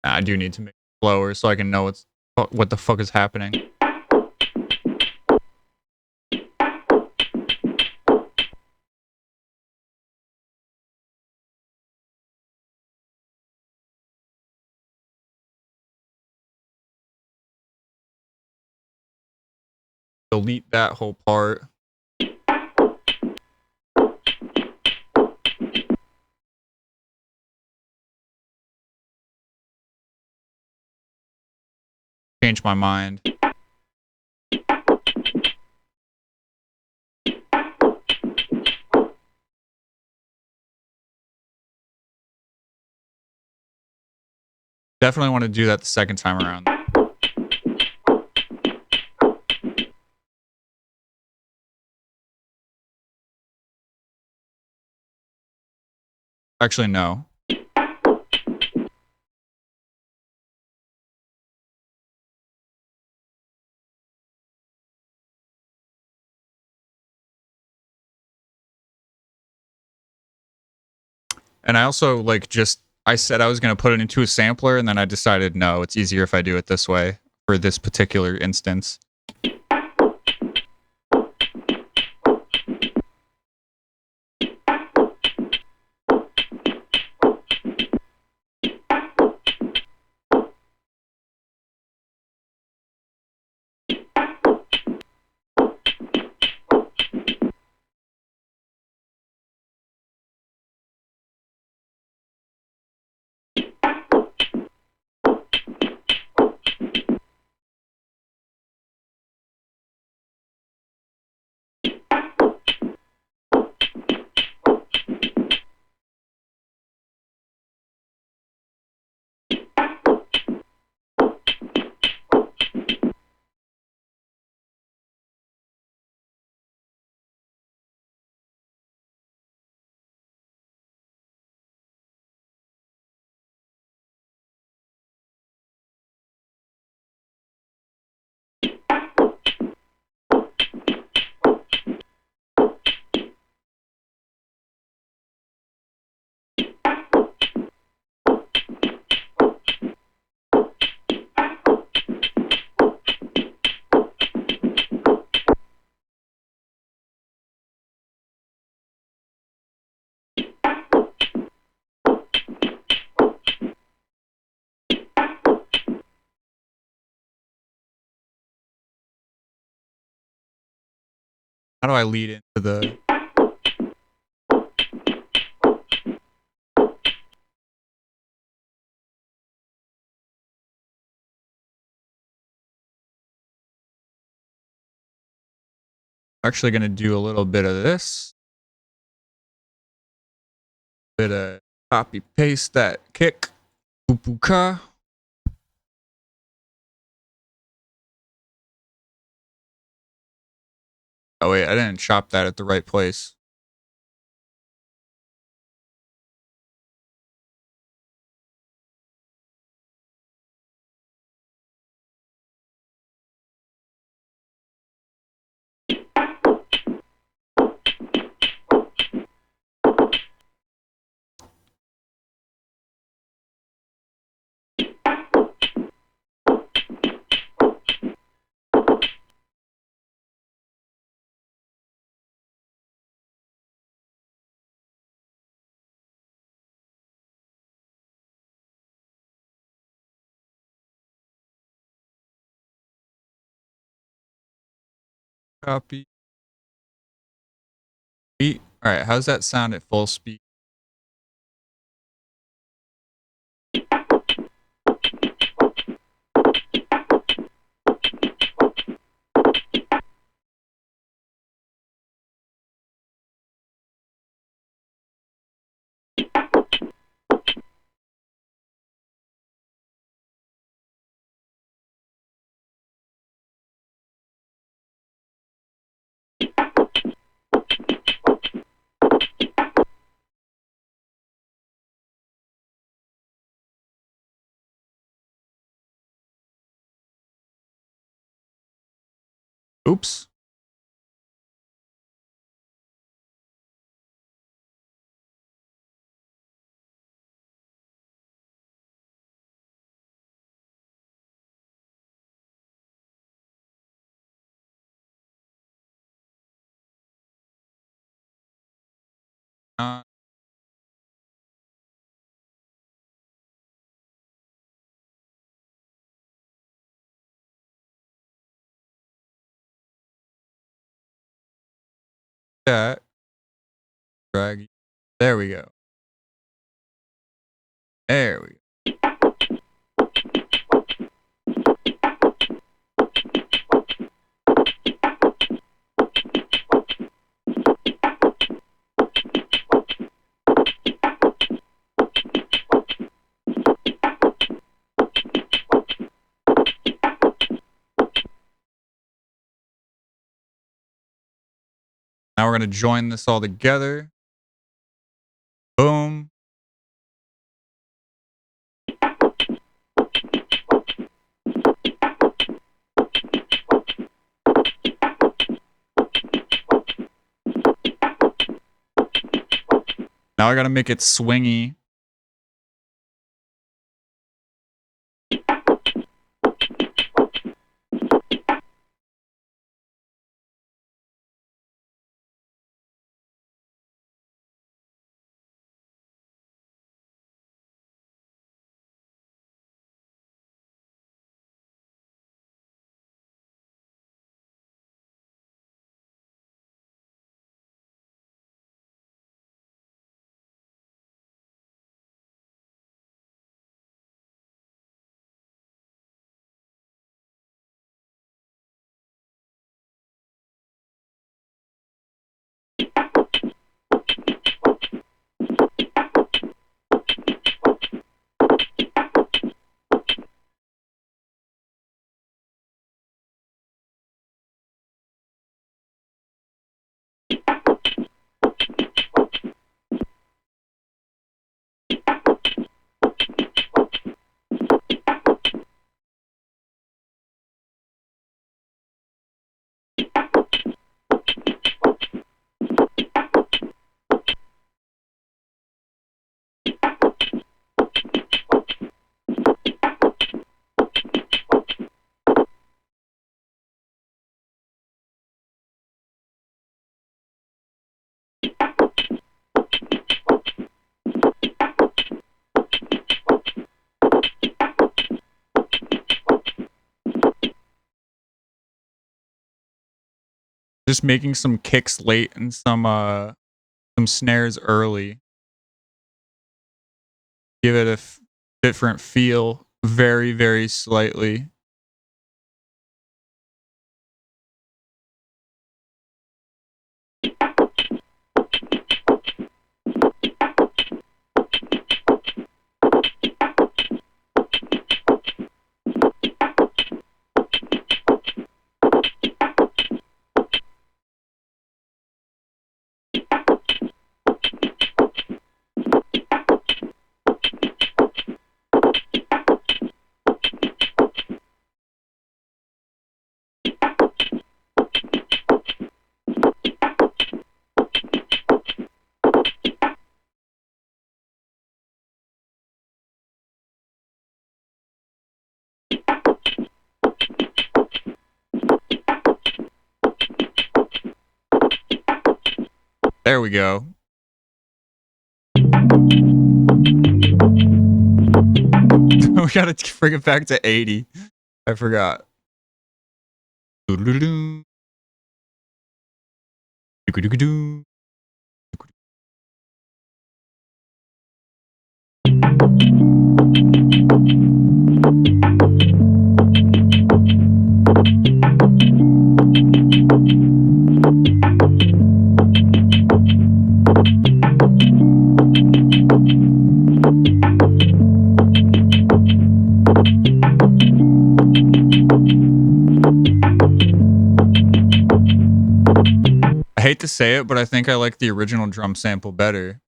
Speaker 1: I do need to make it slower so I can know what the fuck is happening. Delete that whole part. Change my mind. Definitely want to do that the second time around. Actually, no. And I also, like, I said I was going to put it into a sampler, and then I decided, no, it's easier if I do it this way for this particular instance. How do I lead into the... I'm actually going to do a little bit of this. Bit of copy paste that kick. Pupuka. Oh wait, I didn't chop that at the right place. Copy. Beat. All right, how's that sound at full speed? Oops. Uh, that. Drag. There we go. There we go. Now we're going to join this all together. Boom. Now I got to make it swingy. Just making some kicks late and some snares early. Give it a different feel, very, very slightly. There we go. We gotta bring it back to 80. I forgot. I hate to say it, but I think I like the original drum sample better.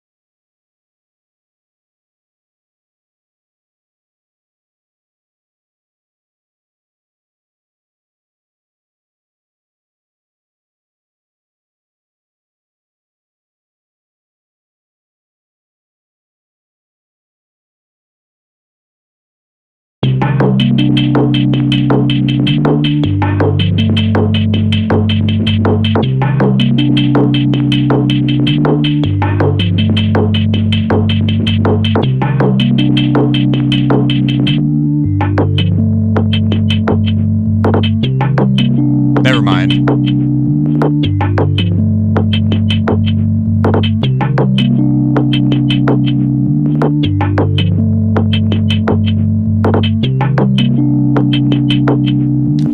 Speaker 1: Never mind.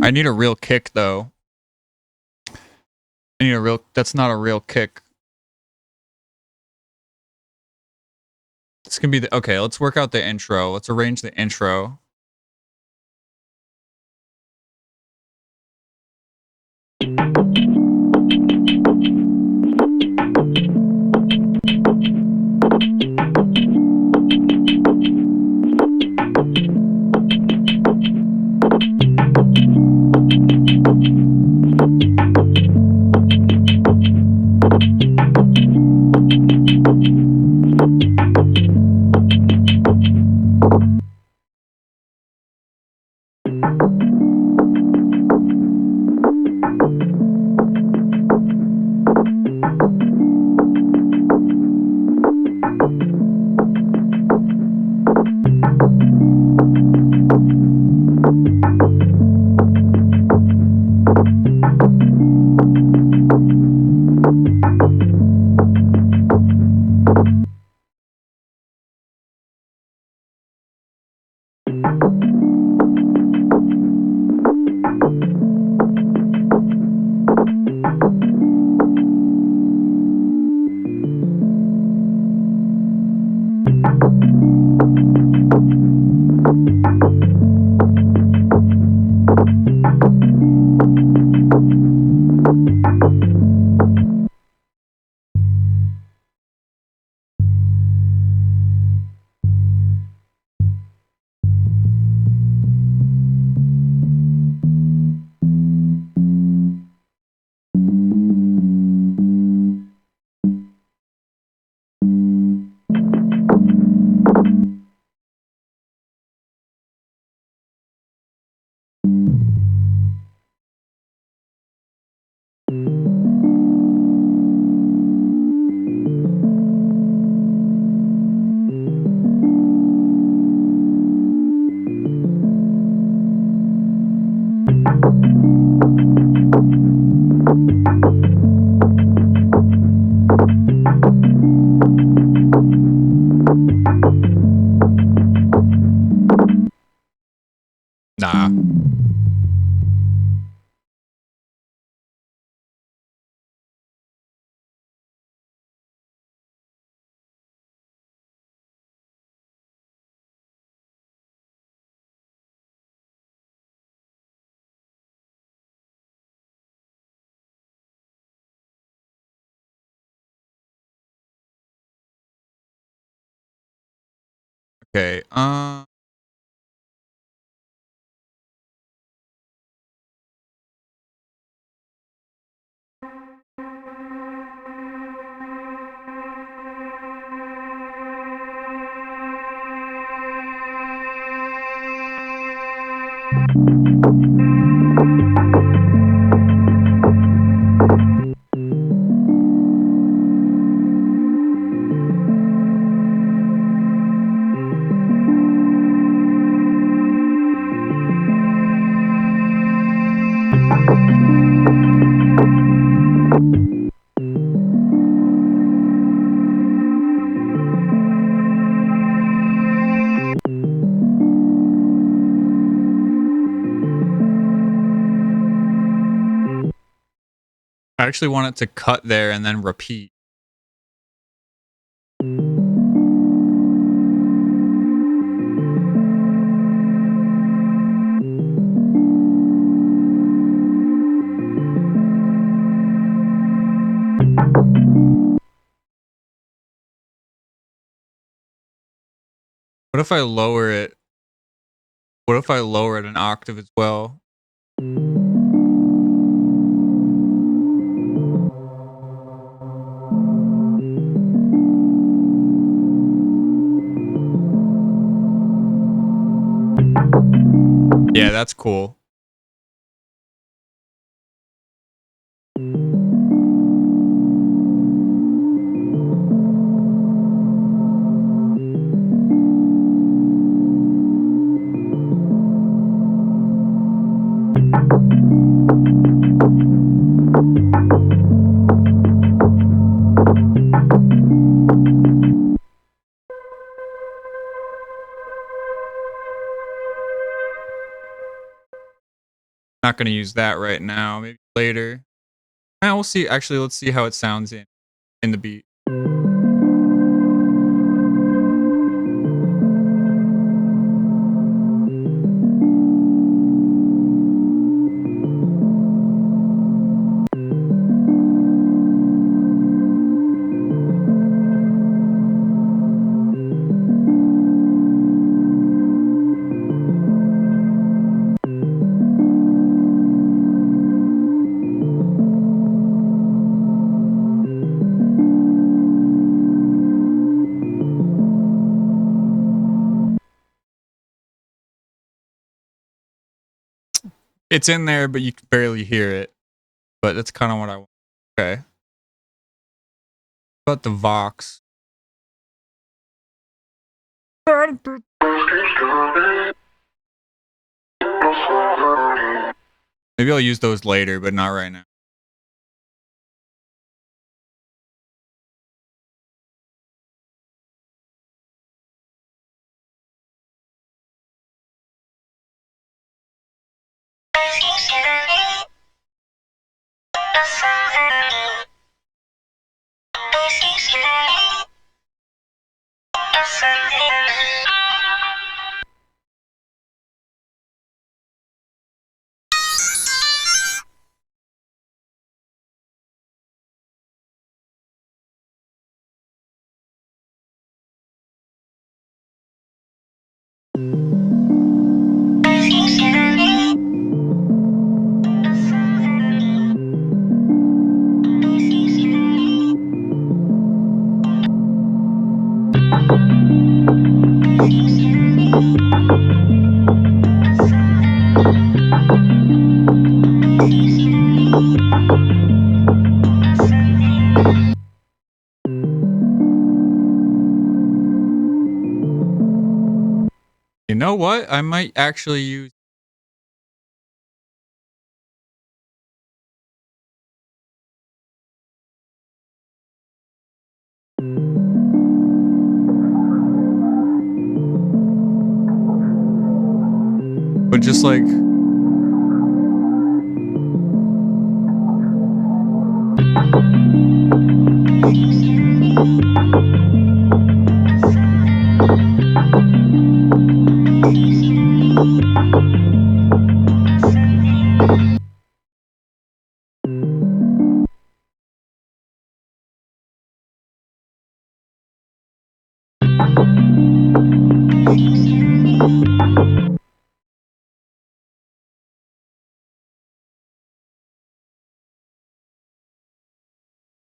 Speaker 1: I need a real kick though. I need a real, that's not a real kick. This can be the, okay, let's work out the intro. Let's arrange the intro. Nah. Okay. I actually want it to cut there and then repeat. What if I lower it? What if I lower it an octave as well? Yeah, that's cool. Not gonna use that right now. Maybe later. We'll see. Actually, let's see how it sounds in the beat. It's in there, but you can barely hear it. But that's kind of what I want. Okay. About the Vox. Maybe I'll use those later, but not right now. You know what? I might actually use. but just like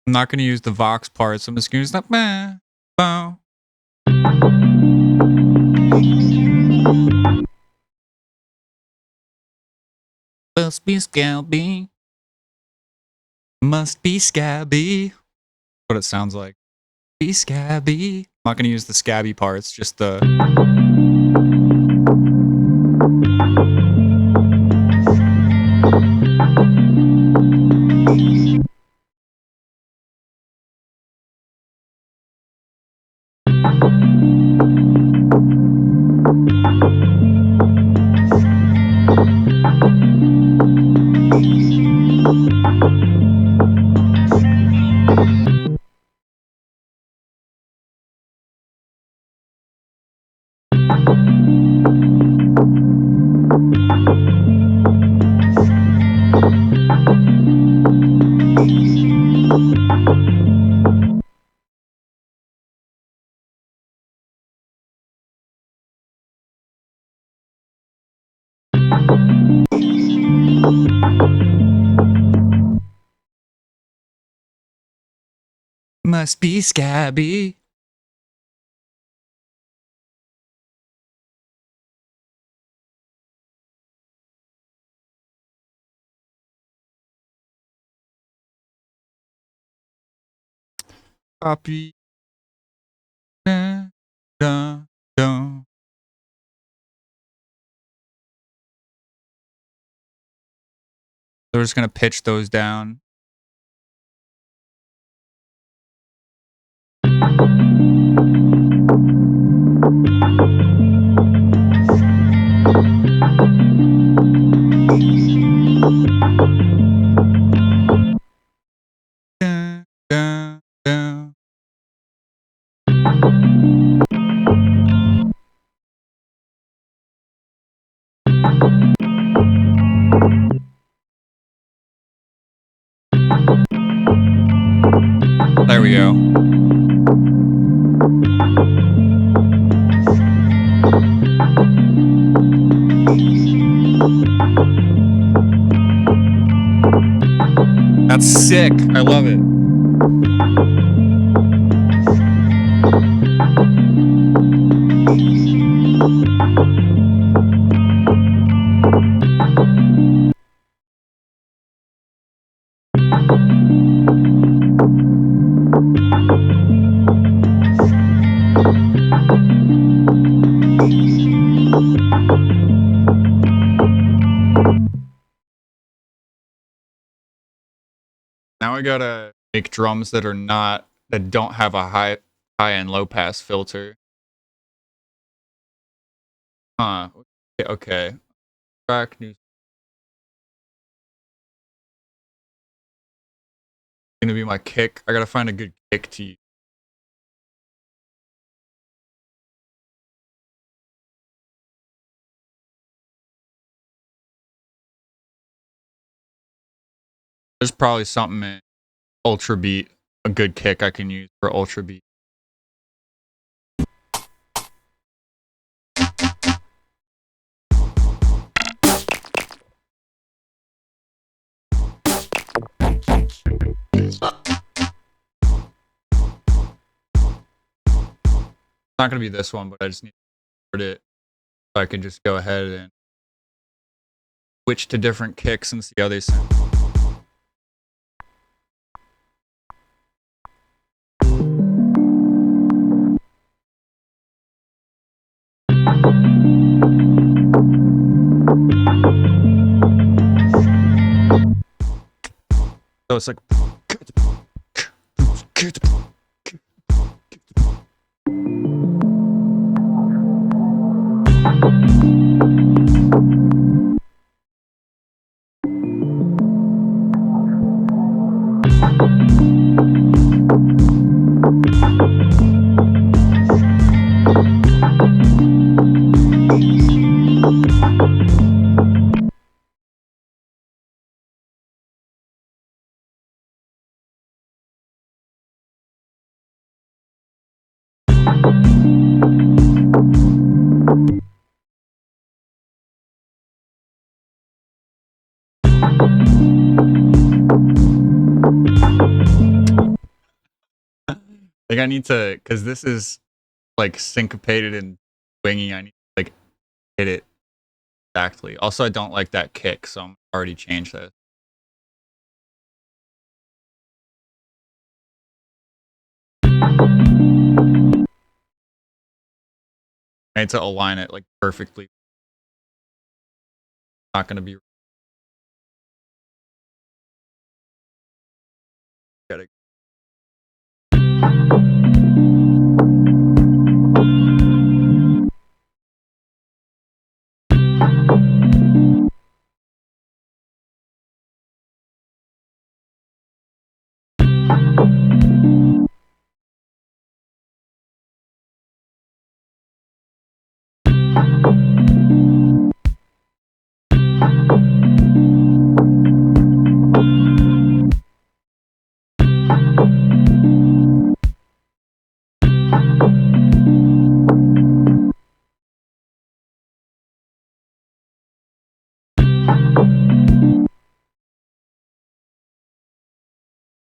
Speaker 1: I'm not going to use the Vox parts. I'm just going to use that. Bow. Must be scabby. Must be scabby. What it sounds like. Be scabby. I'm not going to use the scabby parts, just the. Must be scabby. Copy. Dun, dun, dun. They're just going to pitch those down. Dun, dun, dun. There we go. That's sick. I love it. Now I gotta make drums that are not that don't have a high and low pass filter. Huh. Okay. Track new. Gonna be my kick. I gotta find a good kick to use. There's probably something in Ultra Beat, a good kick I can use for Ultra Beat. It's not gonna be this one, but I just need to record it so I can just go ahead and switch to different kicks and see how they sound. So it's like Like I need to, because this is like syncopated and swinging. I need to like hit it exactly. Also, I don't like that kick, so I'm already changed that. I need to align it like perfectly. Not gonna be. Gotta.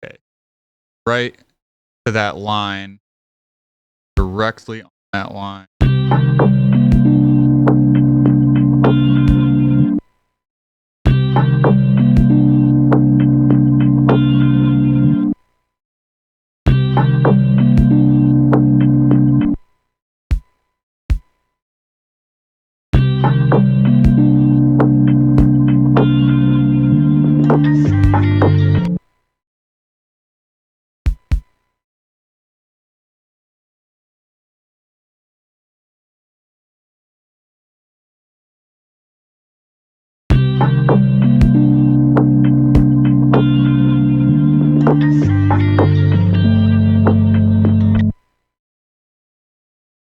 Speaker 1: Okay. Right to that line, directly on that line.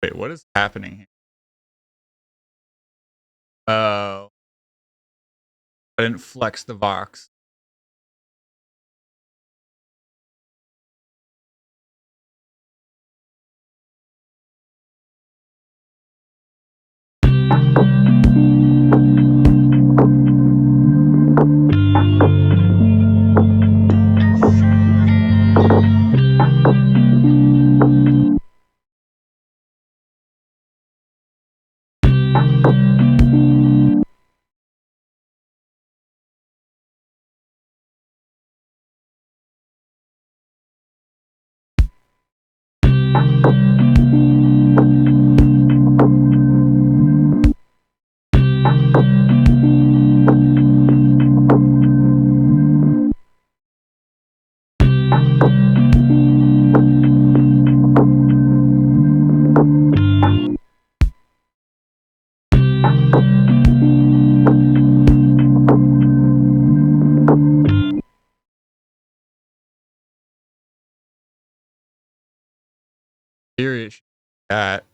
Speaker 1: Wait, what is happening here? Oh, I didn't flex the Vox. Serious that.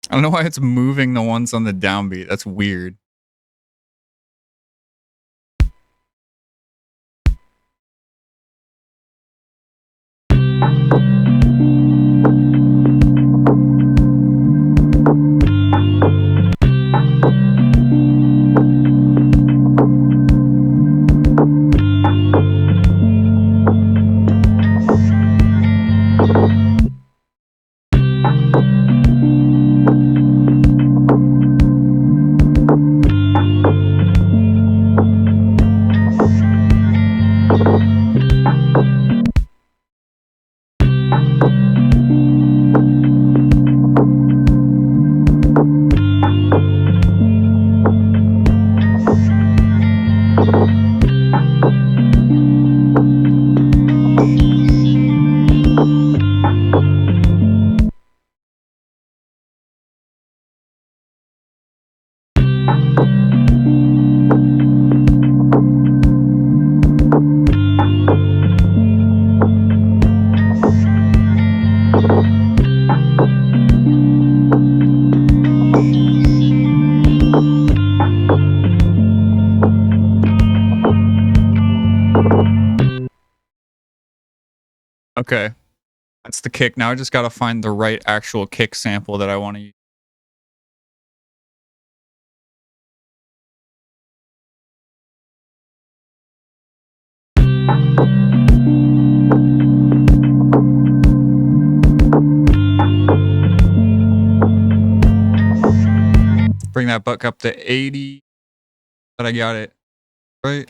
Speaker 1: I don't know why it's moving the ones on the downbeat. That's weird. Okay. That's the kick. Now I just gotta find the right actual kick sample that I want to use. Bring that buck up to 80. But I got it. Right?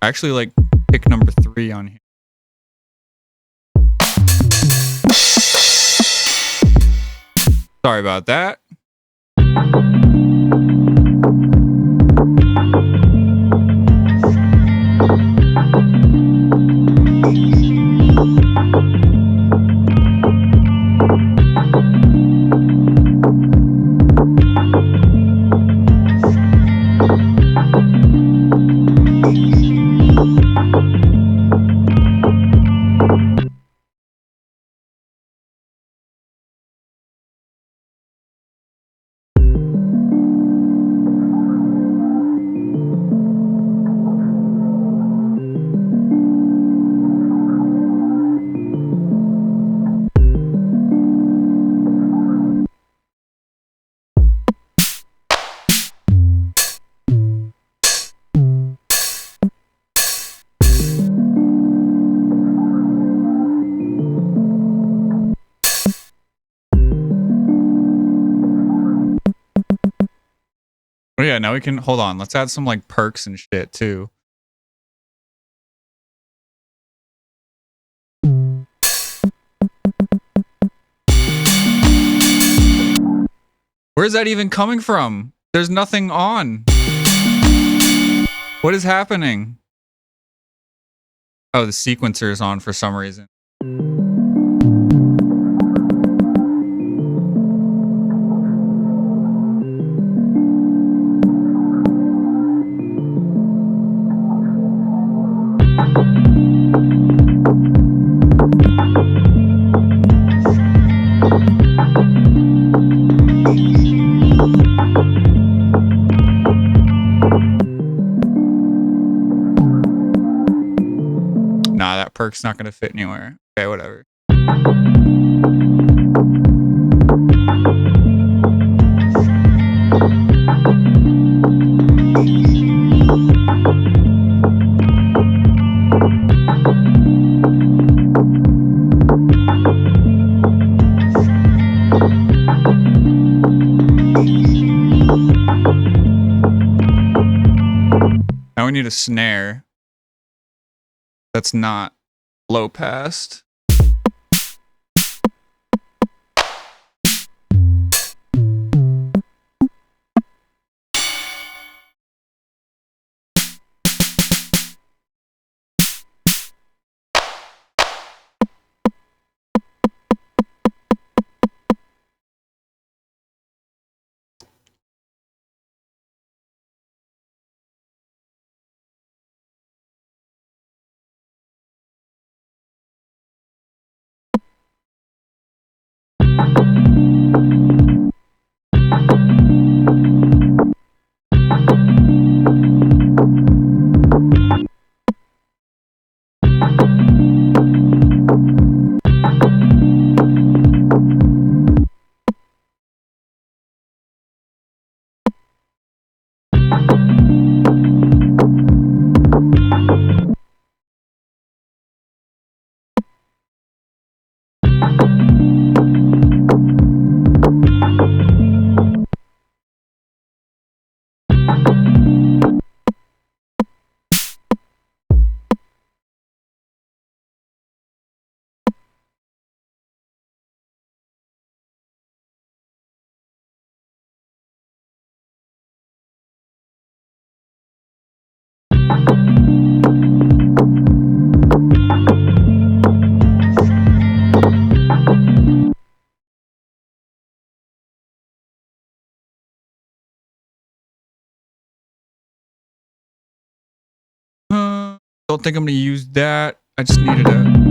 Speaker 1: I actually like pick number 3 on here. Sorry about that. Oh yeah, now we can hold on. Let's add some like perks and shit too. Where's that even coming from? There's nothing on. What is happening? Oh, the sequencer is on for some reason. perk's not gonna fit anywhere. Okay, whatever. Now we need a snare that's not low passed. Don't think I'm gonna use that. I just needed a.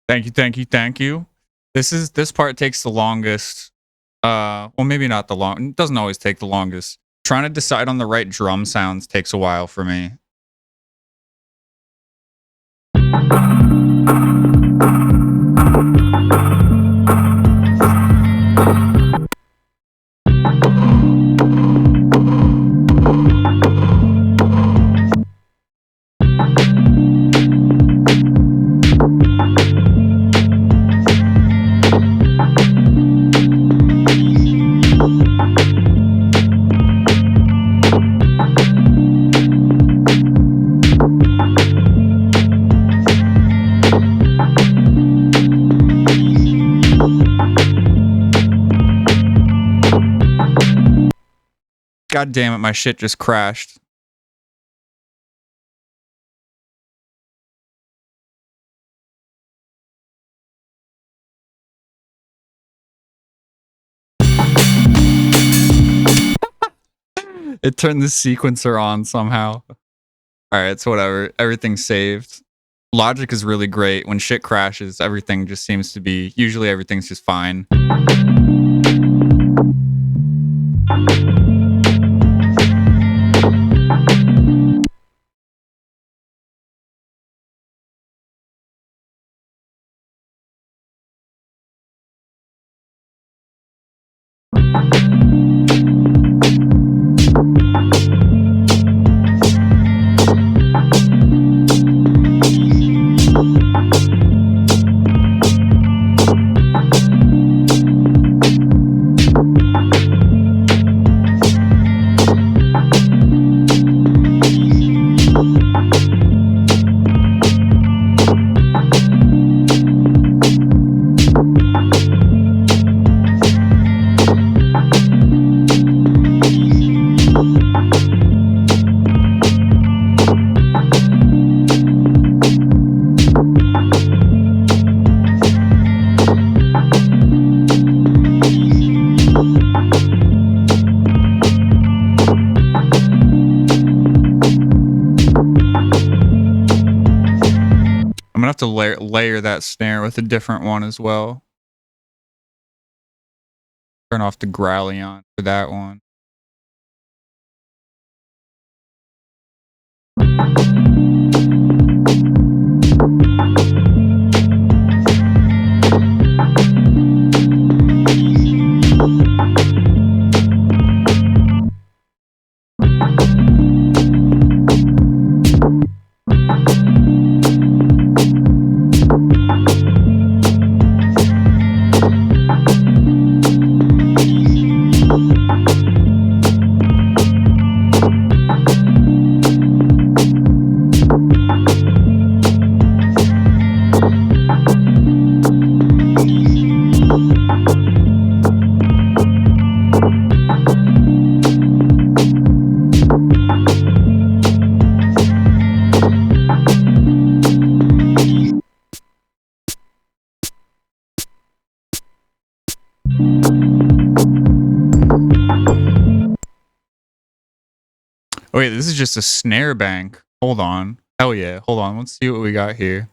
Speaker 1: Thank you, thank you, thank you. This part takes the longest. Well, maybe not the long. It doesn't always take the longest. Trying to decide on the right drum sounds takes a while for me. God damn it, my shit just crashed. It turned the sequencer on somehow. Alright, it's whatever. Everything's saved. Logic is really great. When shit crashes, everything just seems to be... Usually everything's just fine. I'm gonna have to layer that snare with a different one as well. Turn off the growly for that one. Oh, wait, this is just a snare bank. Hold on. Hell yeah. Hold on. Let's see what we got here.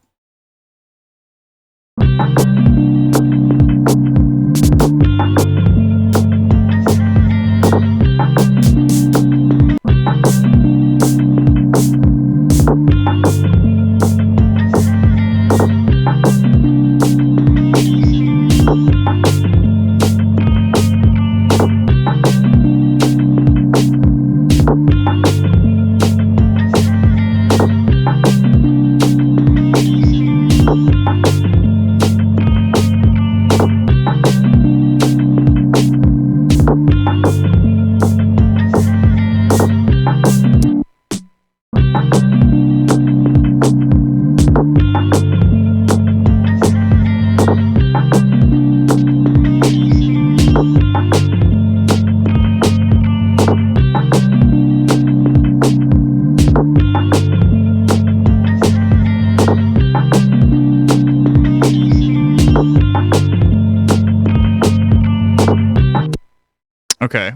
Speaker 1: Okay.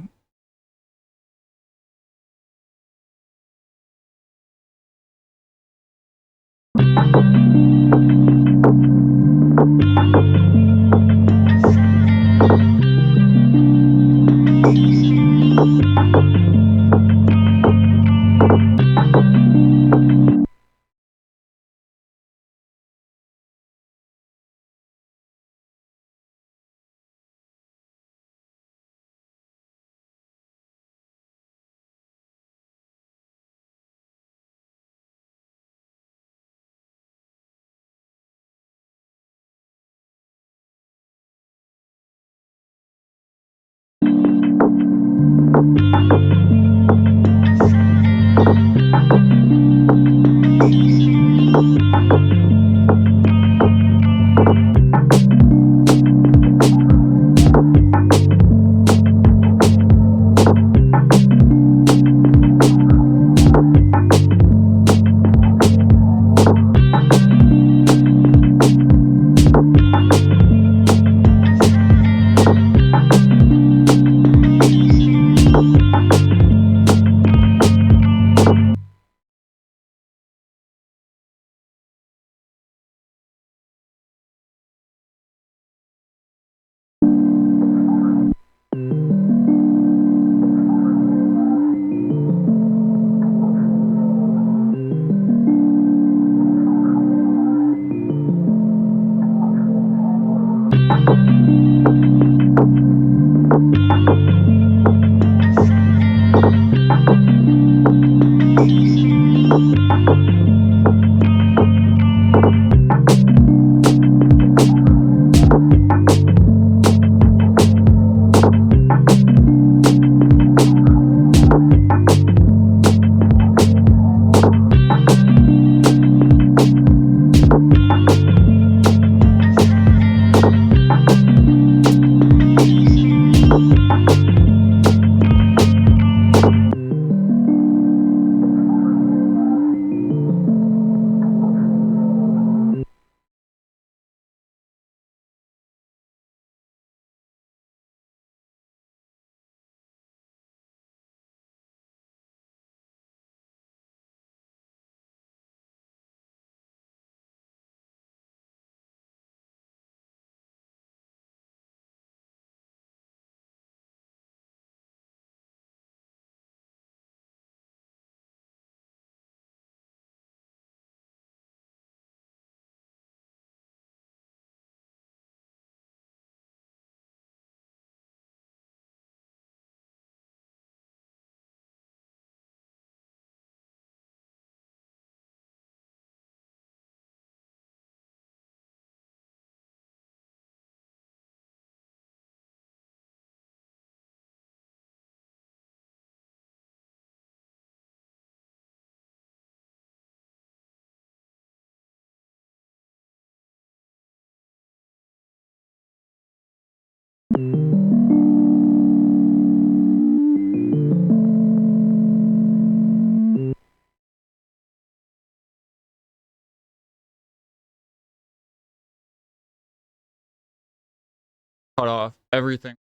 Speaker 1: cut off everything.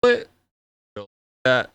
Speaker 1: But that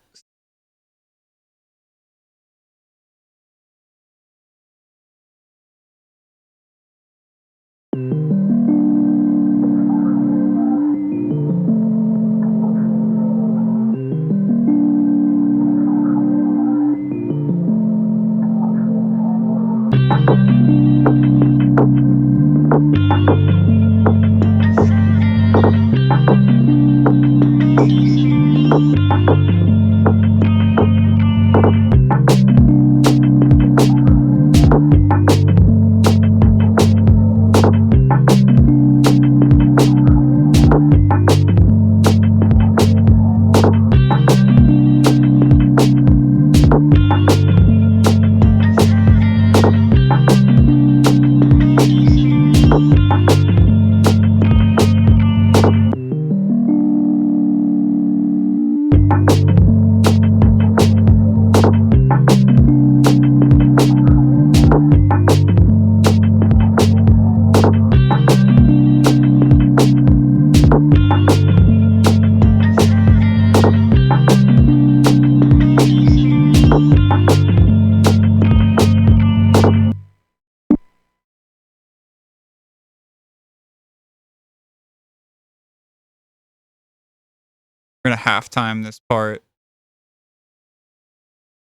Speaker 1: we're gonna half time this part,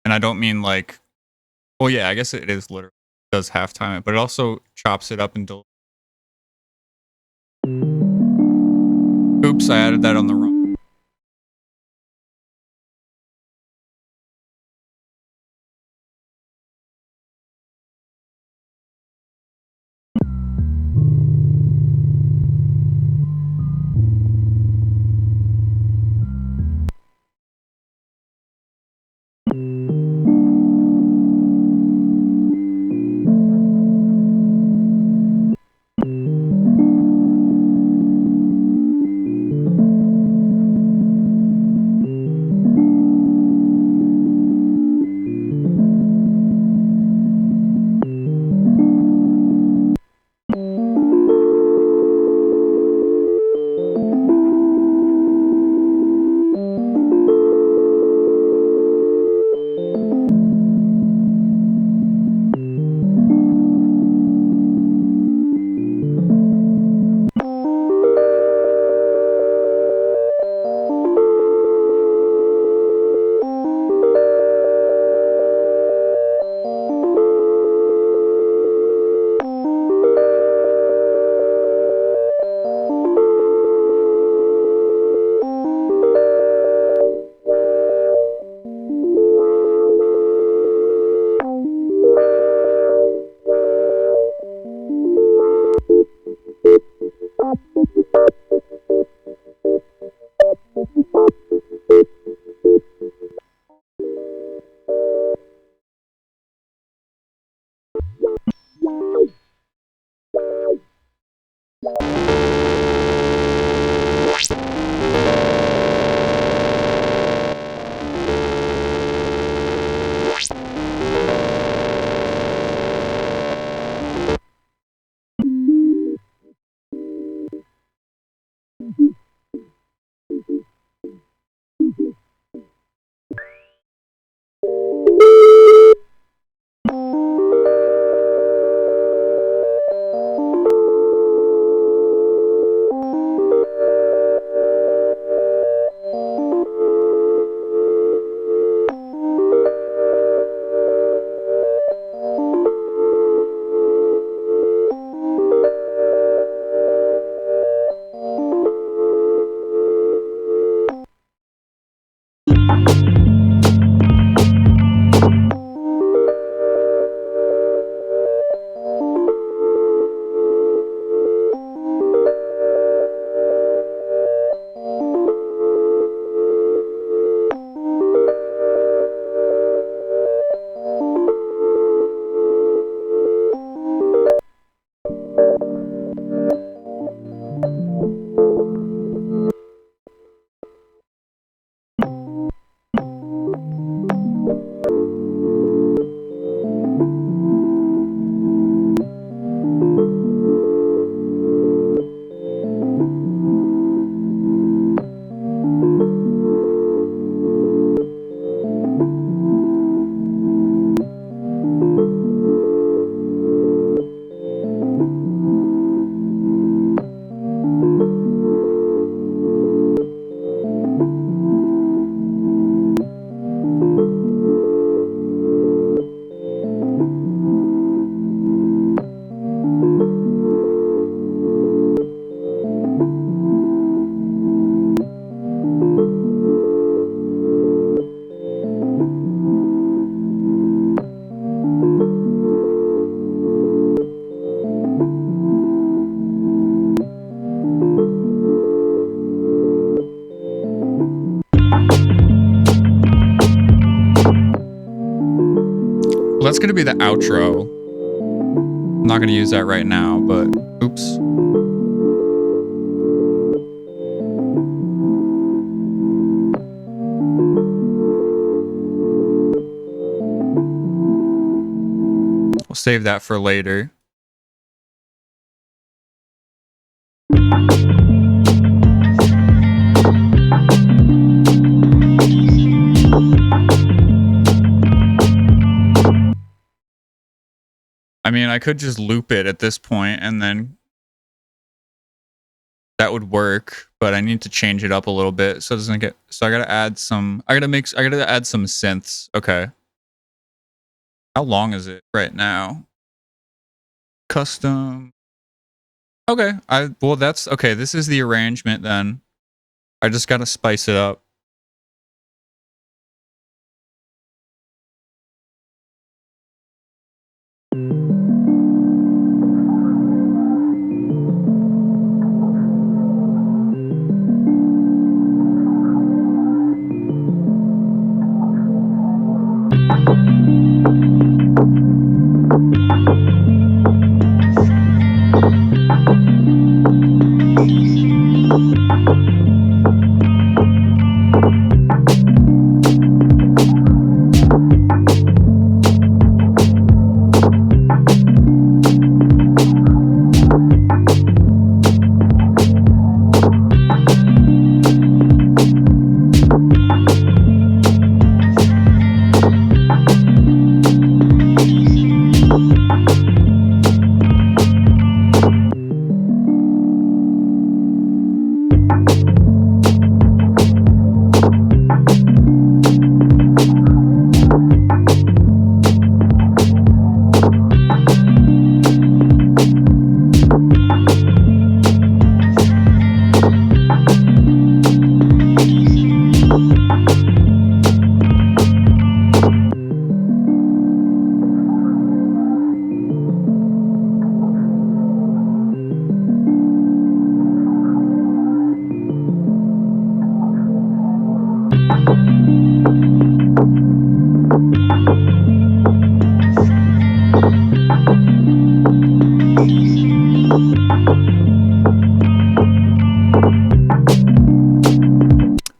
Speaker 1: and I don't mean like, well, yeah, I guess it is literally does half time it, but it also chops it up into. Oops, I added that on the wrong. That's gonna be the outro. I'm not gonna use that right now, but oops. We'll save that for later. I mean, I could just loop it at this point and then that would work, but I need to change it up a little bit so it doesn't get, so I gotta add some, I gotta add some synths. Okay. How long is it right now? Custom. Okay. Well, that's okay. This is the arrangement then. I just gotta spice it up.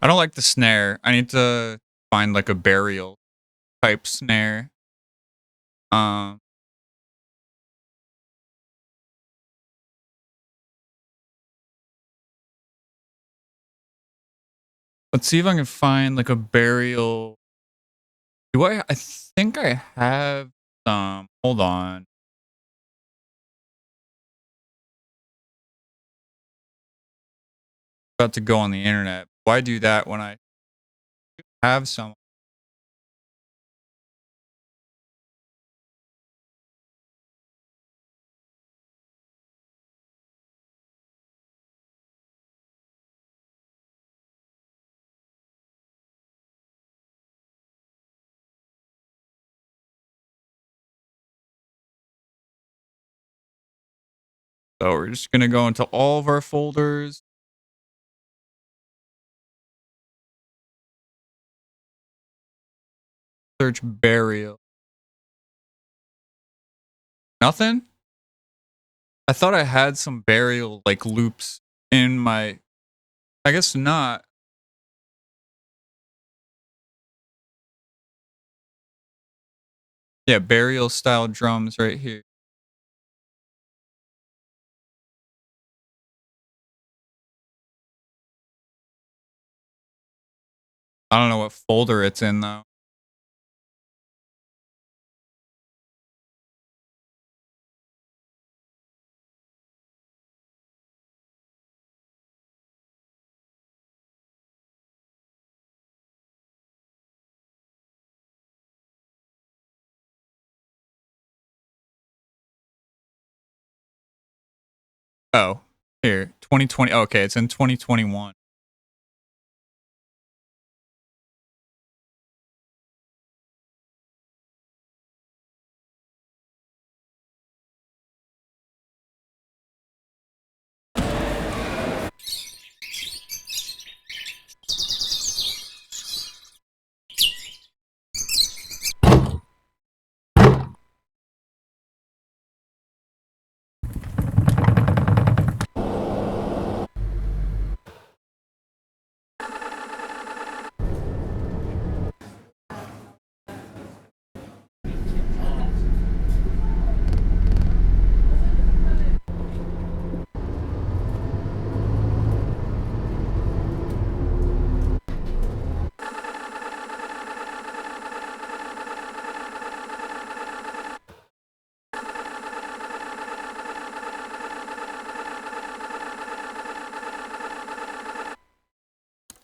Speaker 1: I don't like the snare. I need to find like a burial type snare. Let's see if I can find like a burial. I think I have some. Hold on. About to go on the internet. Why do that when I have some? So we're just gonna go into all of our folders. Search burial. Nothing? I thought I had some burial like loops in my, I guess not. Yeah, burial style drums right here. I don't know what folder it's in though. Oh, here, 2020. Okay, it's in 2021.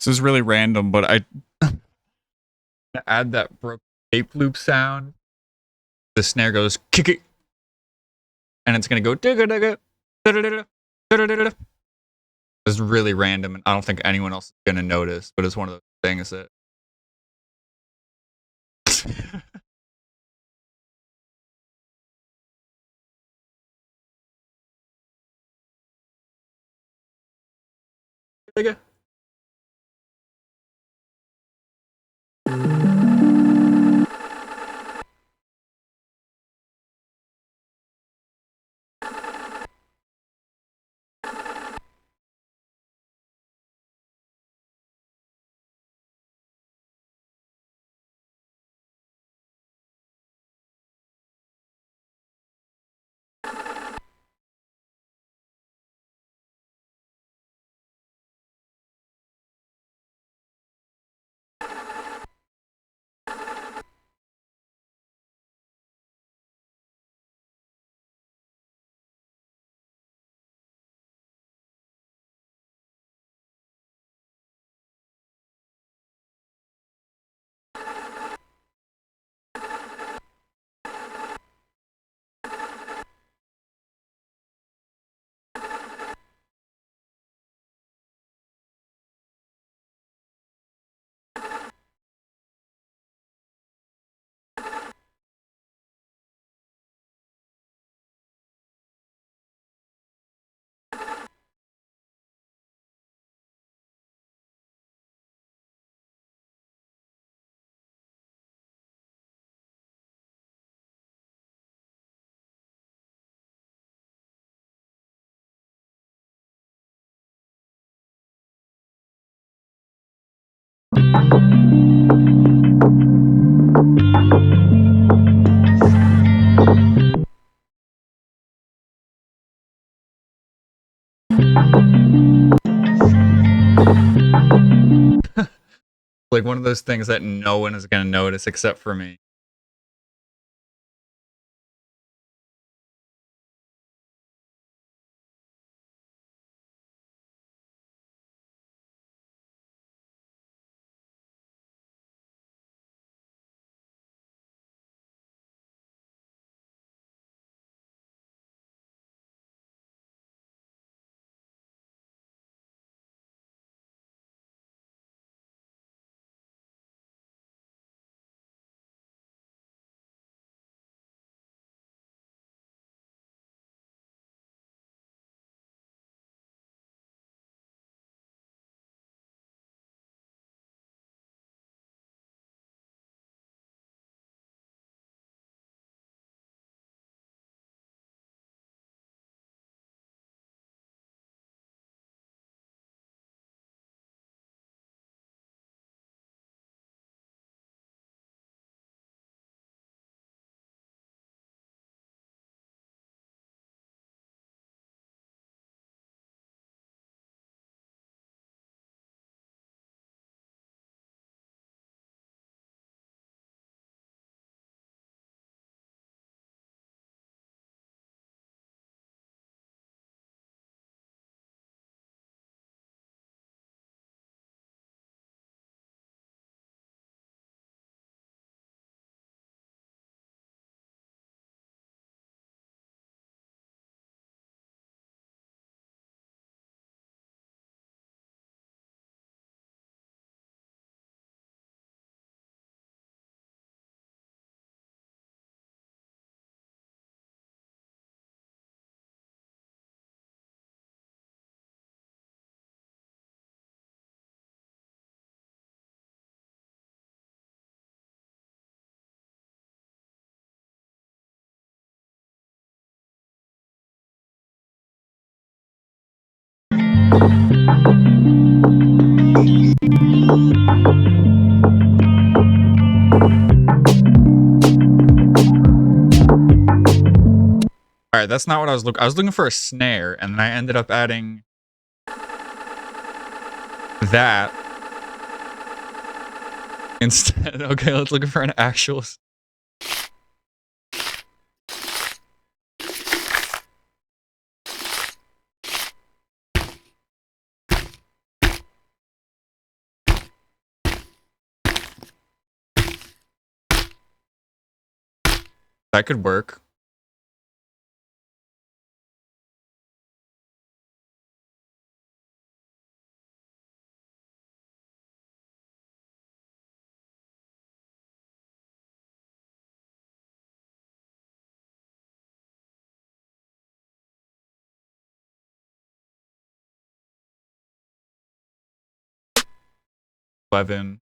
Speaker 1: This is really random, but I add that broke tape loop sound. The snare goes kick it, and it's gonna go digga digga. It's really random, and I don't think anyone else is gonna notice. But it's one of those things that. Digga. Like one of those things that no one is gonna notice except for me. All right, that's not what I was looking. I was looking for a snare, and then I ended up adding that instead. Okay, let's look for an actual. That could work. Levin.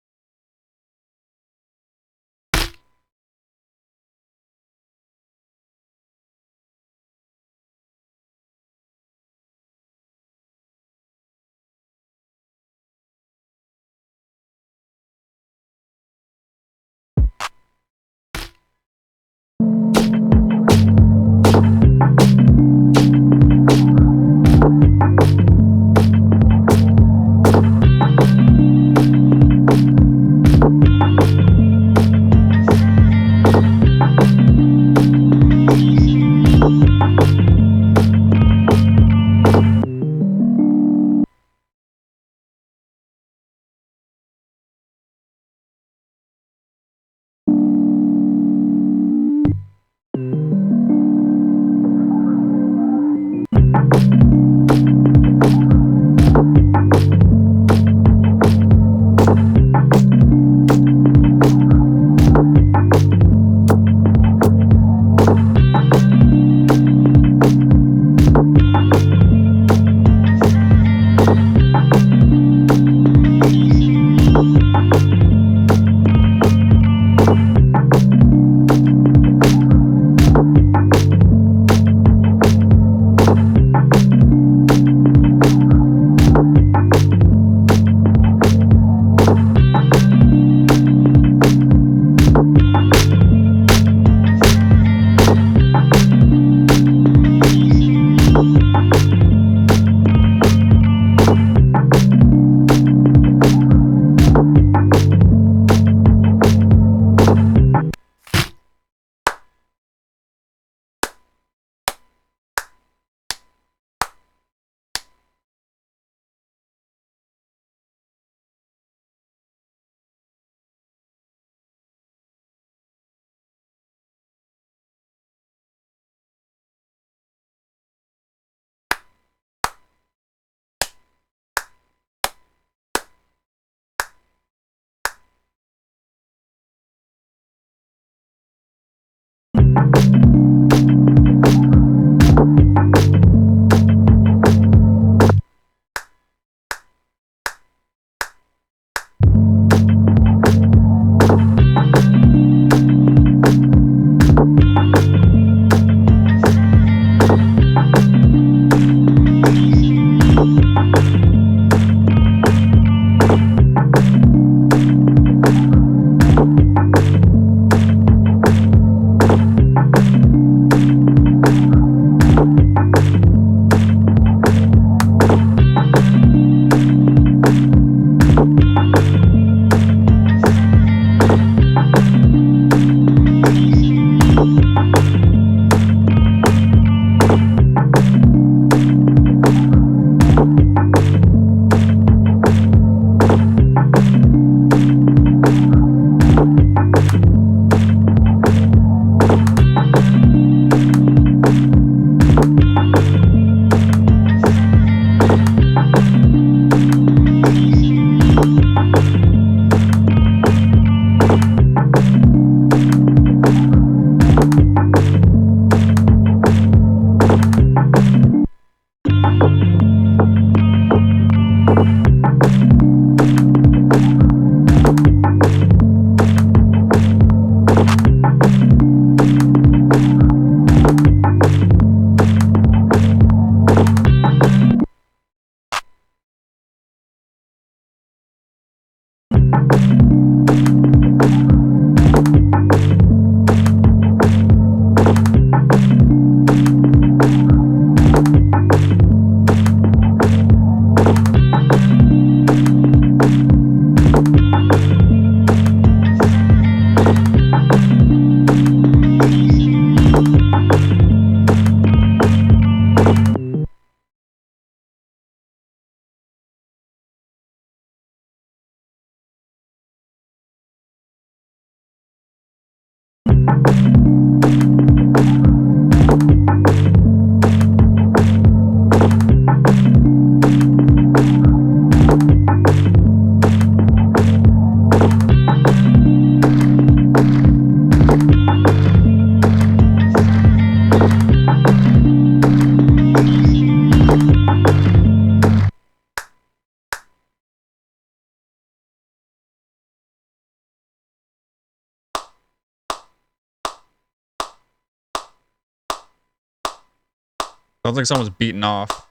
Speaker 1: Sounds like someone's beating off,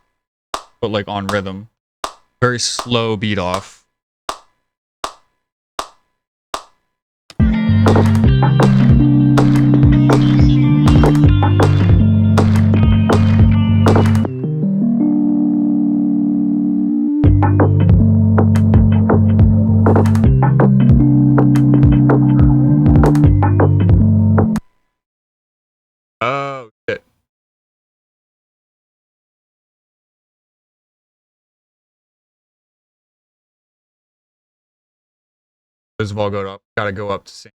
Speaker 1: but like on rhythm. Very slow beat off. Oh, shit. Visible gotta go up to see.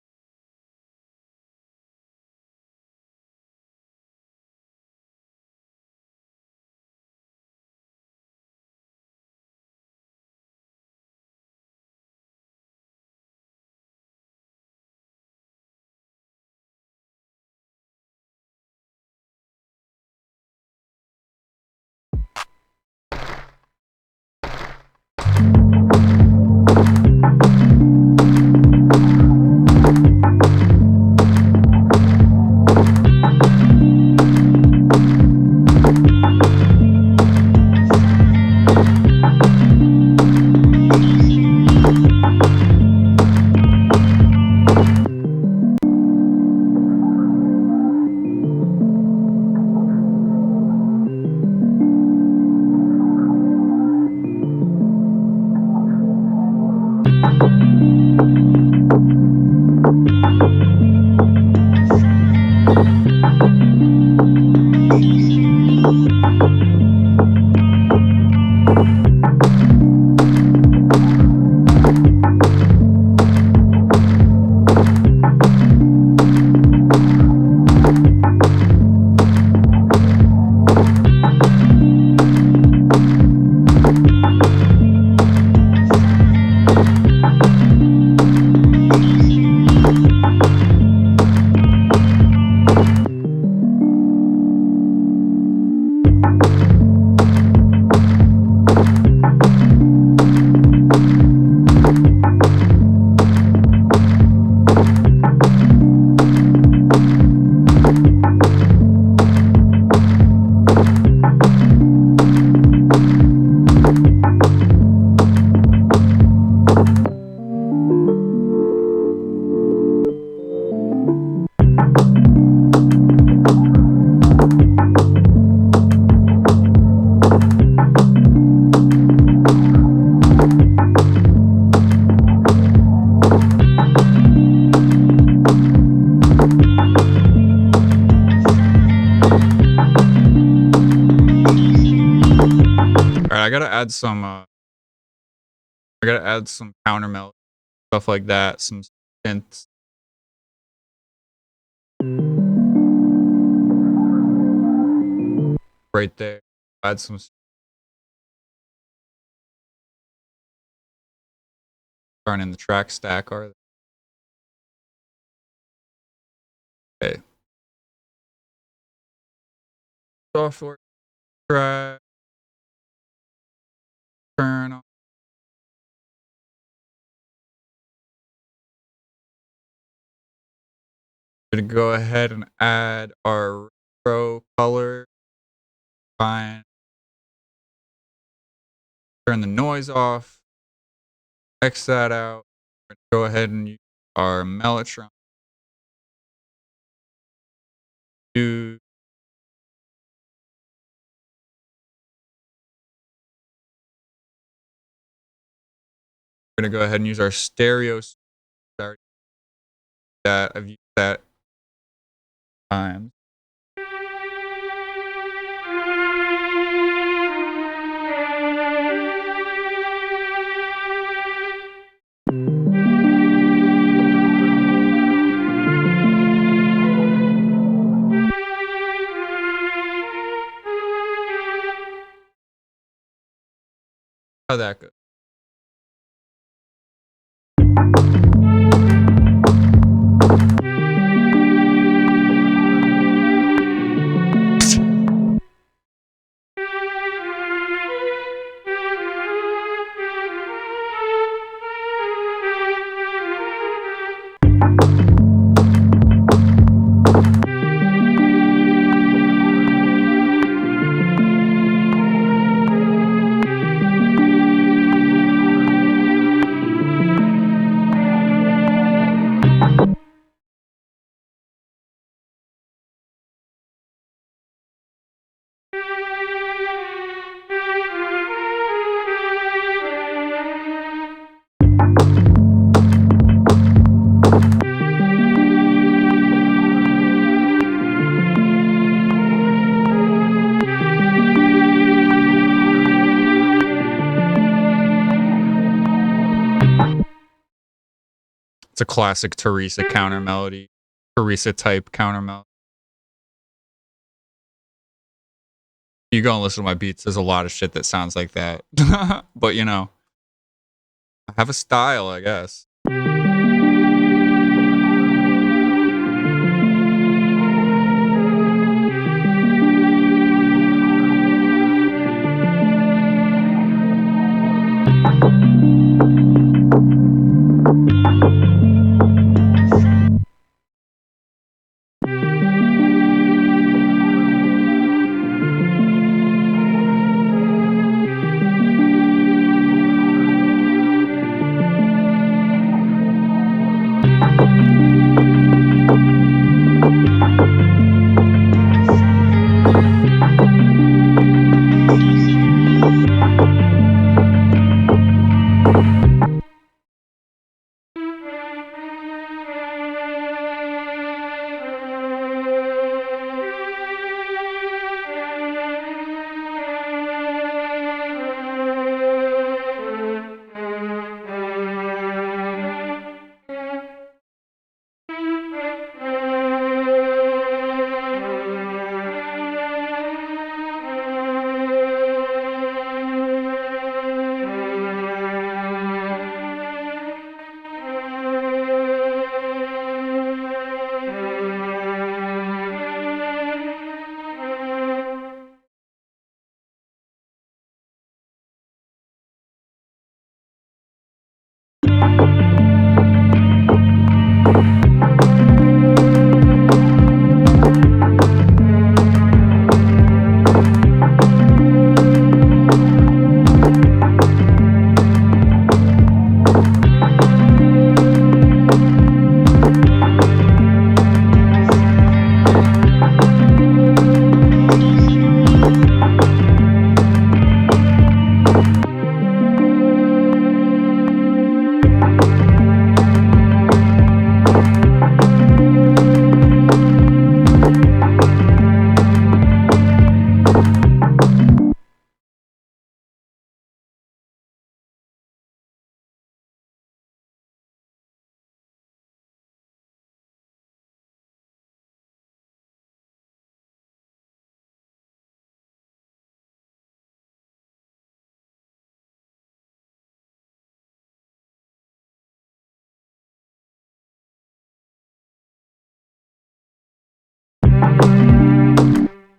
Speaker 1: Alright, I gotta add some counter melt, stuff like that, some synths. Right there. Add some aren't in the track stack, are they? Okay. Software track. Turn on. Gonna go ahead and add our retro color. Fine. Turn the noise off. X that out. We're gonna go ahead and use our Mellotron. Do We're gonna go ahead and use our stereo. That I've used that time. It's a classic Teresa counter melody. Teresa type counter melody. You go and listen to my beats, there's a lot of shit that sounds like that. But you know, I have a style, I guess.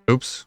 Speaker 1: Oops.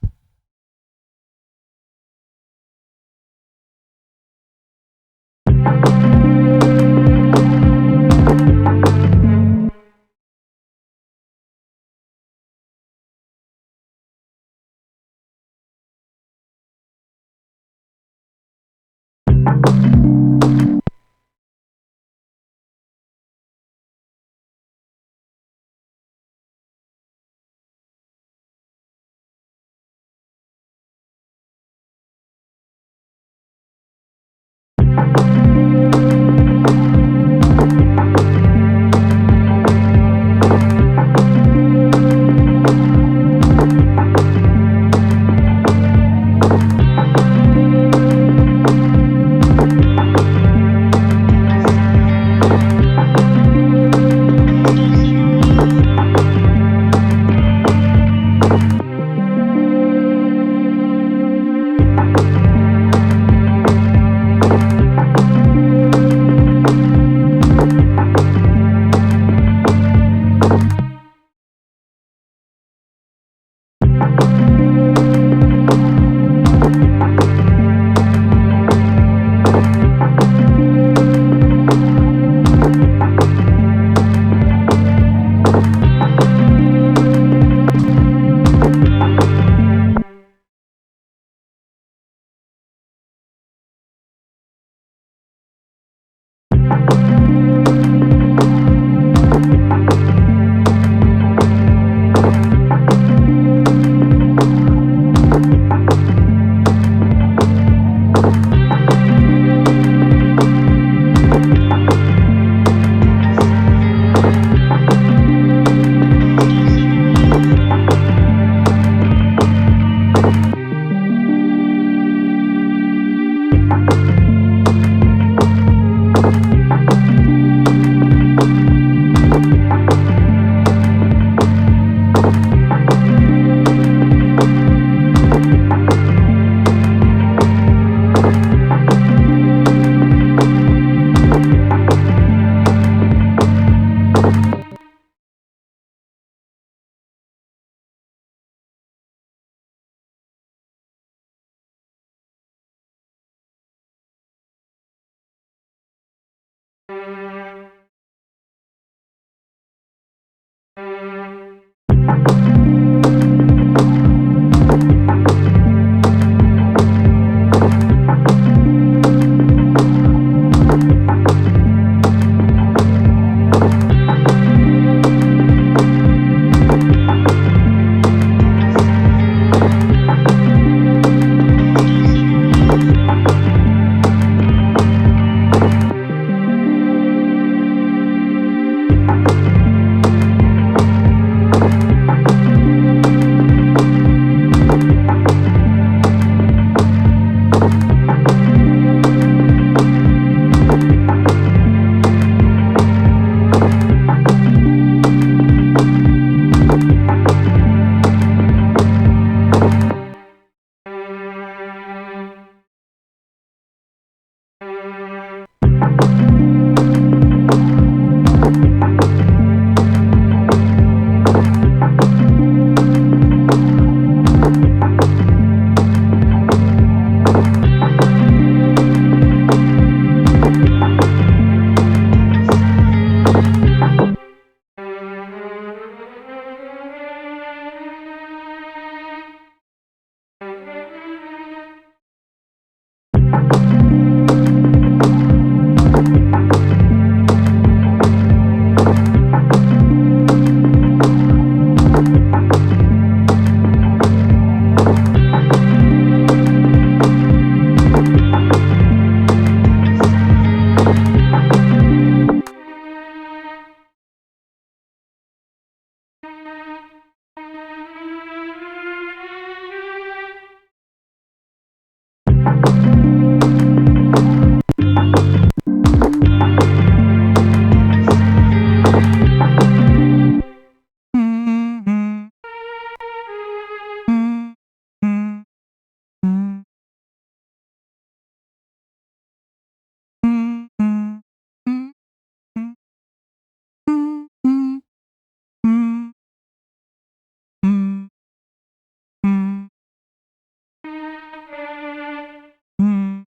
Speaker 1: Mm,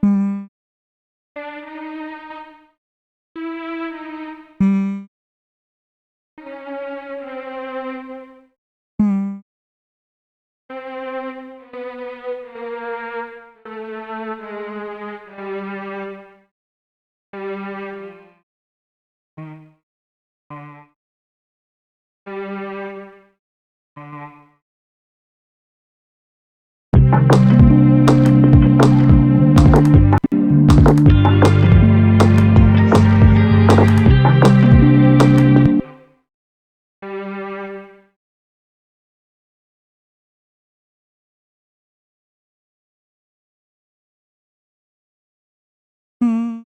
Speaker 1: mm, mm, mm. Mm.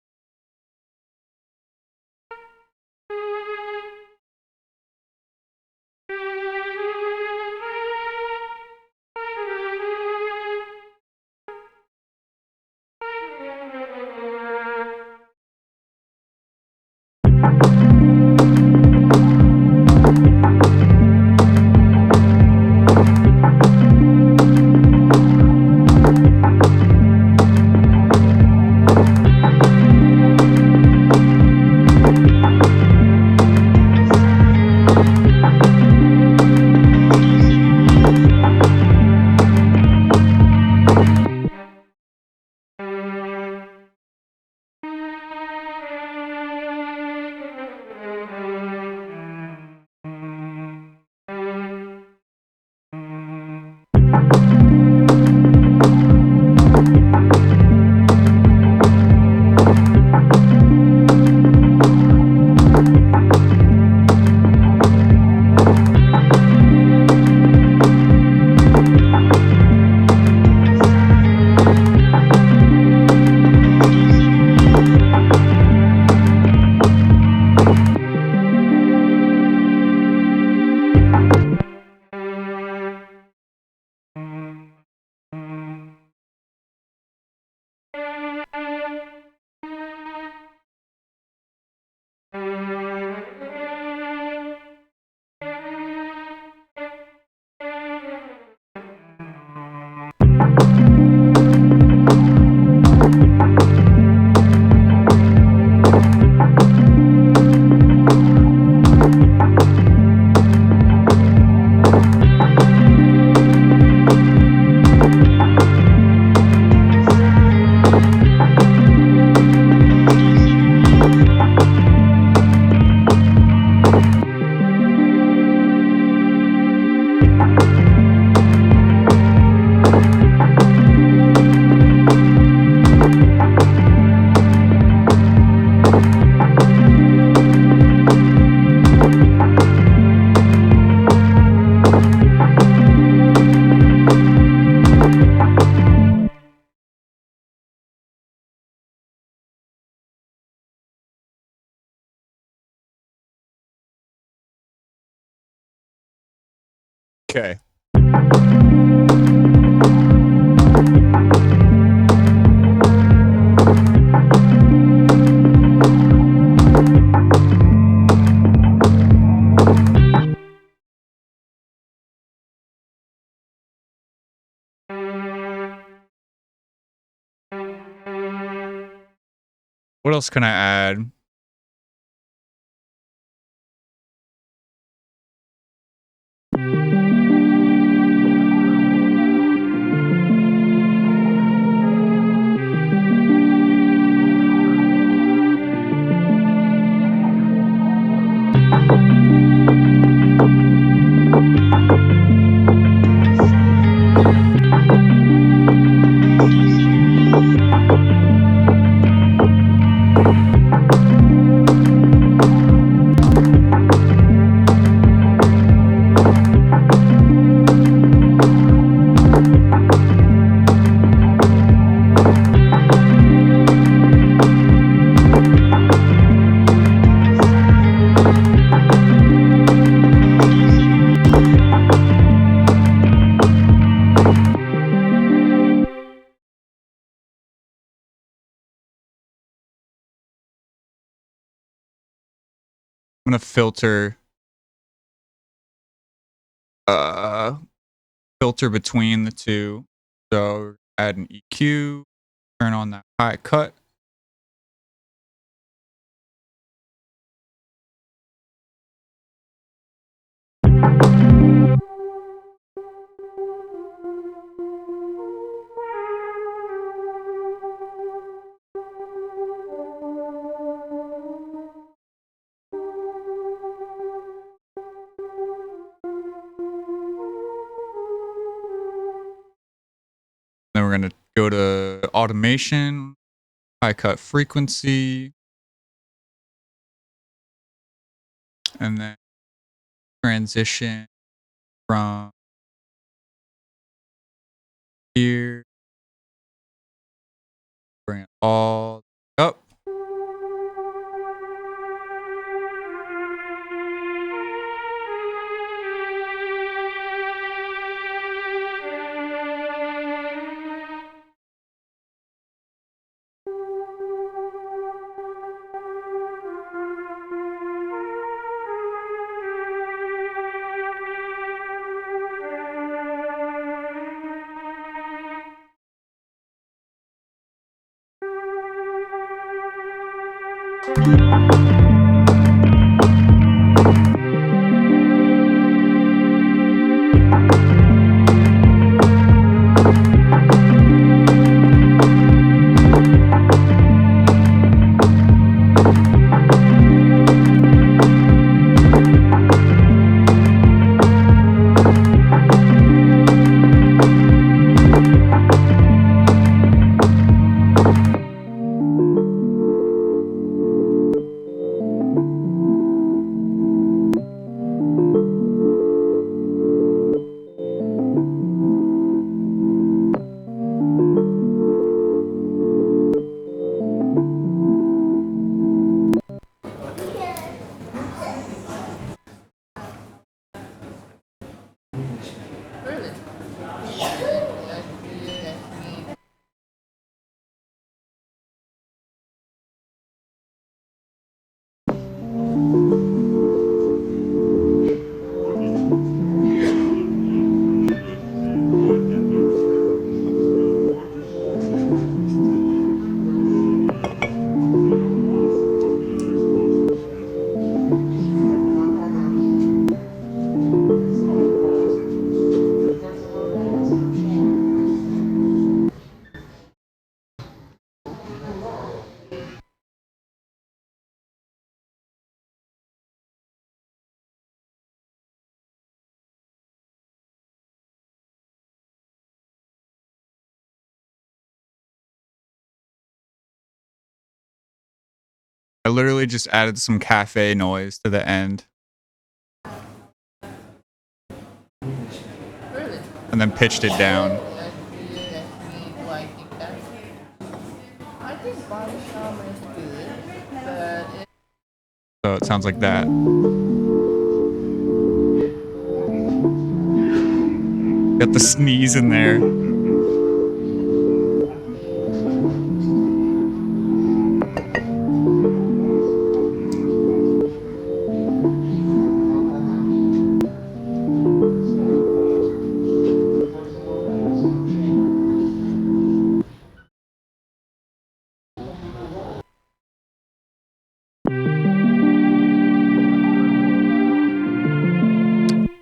Speaker 1: Okay. What else can I add? I'm gonna filter filter between the two. So add an EQ, turn on that high cut. Then we're going to go to automation, high cut frequency, and then transition from here, bring it all up. I literally just added some cafe noise to the end.
Speaker 3: Really?
Speaker 1: And then pitched it down.
Speaker 3: I think body shaman is good, but
Speaker 1: So it sounds like that. Got the sneeze in there.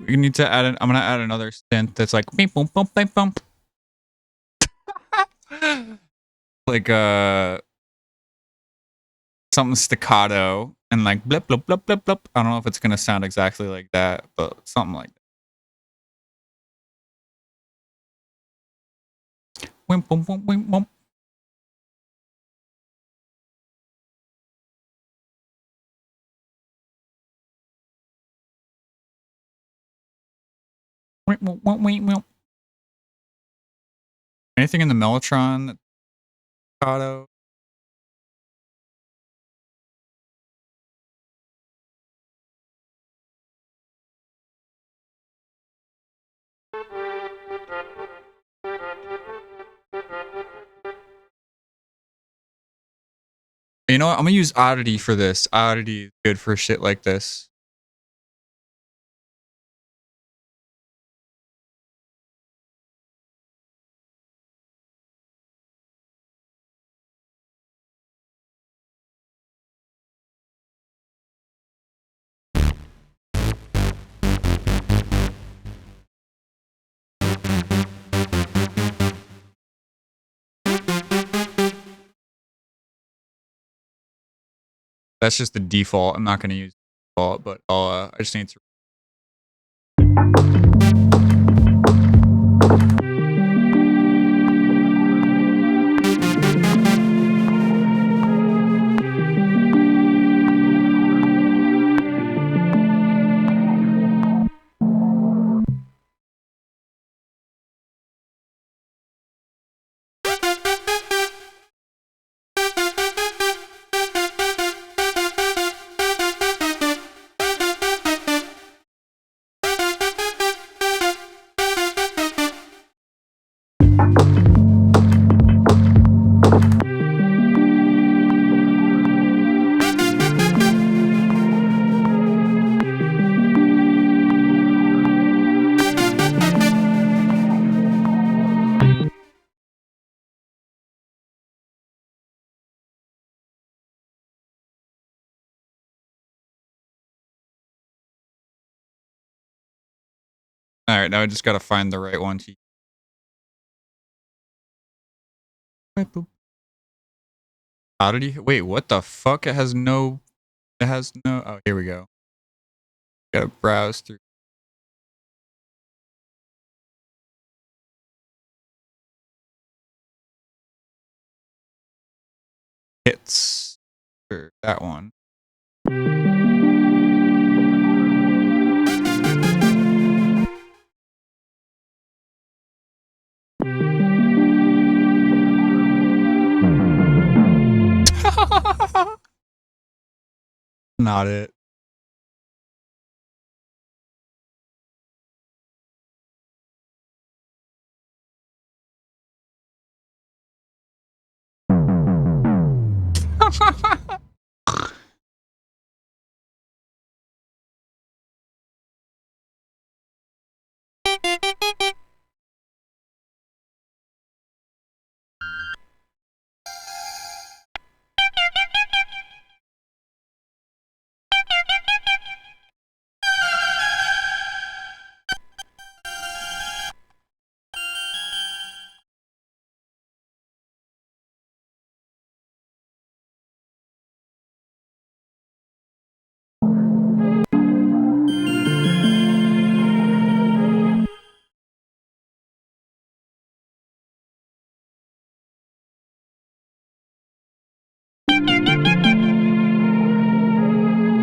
Speaker 1: We need to add I'm gonna add another synth that's like beep boom boom beep boom. Like something staccato and like blip blip blip blip blip. I don't know if it's gonna sound exactly like that, but something like that. Wimp boom boom wimp boom. Wimp wimp wimp wimp wimp. Anything in the Mellotron staccato? You know what? I'm gonna use Oddity for this. Oddity is good for shit like this. That's just the default. I'm not going to use default, but I just need to. All right, now I just got to find the right one to. How did he? Wait, what the fuck? It has no. It has no. Oh, here we go. Gotta browse through. Hits. For that one. Not it.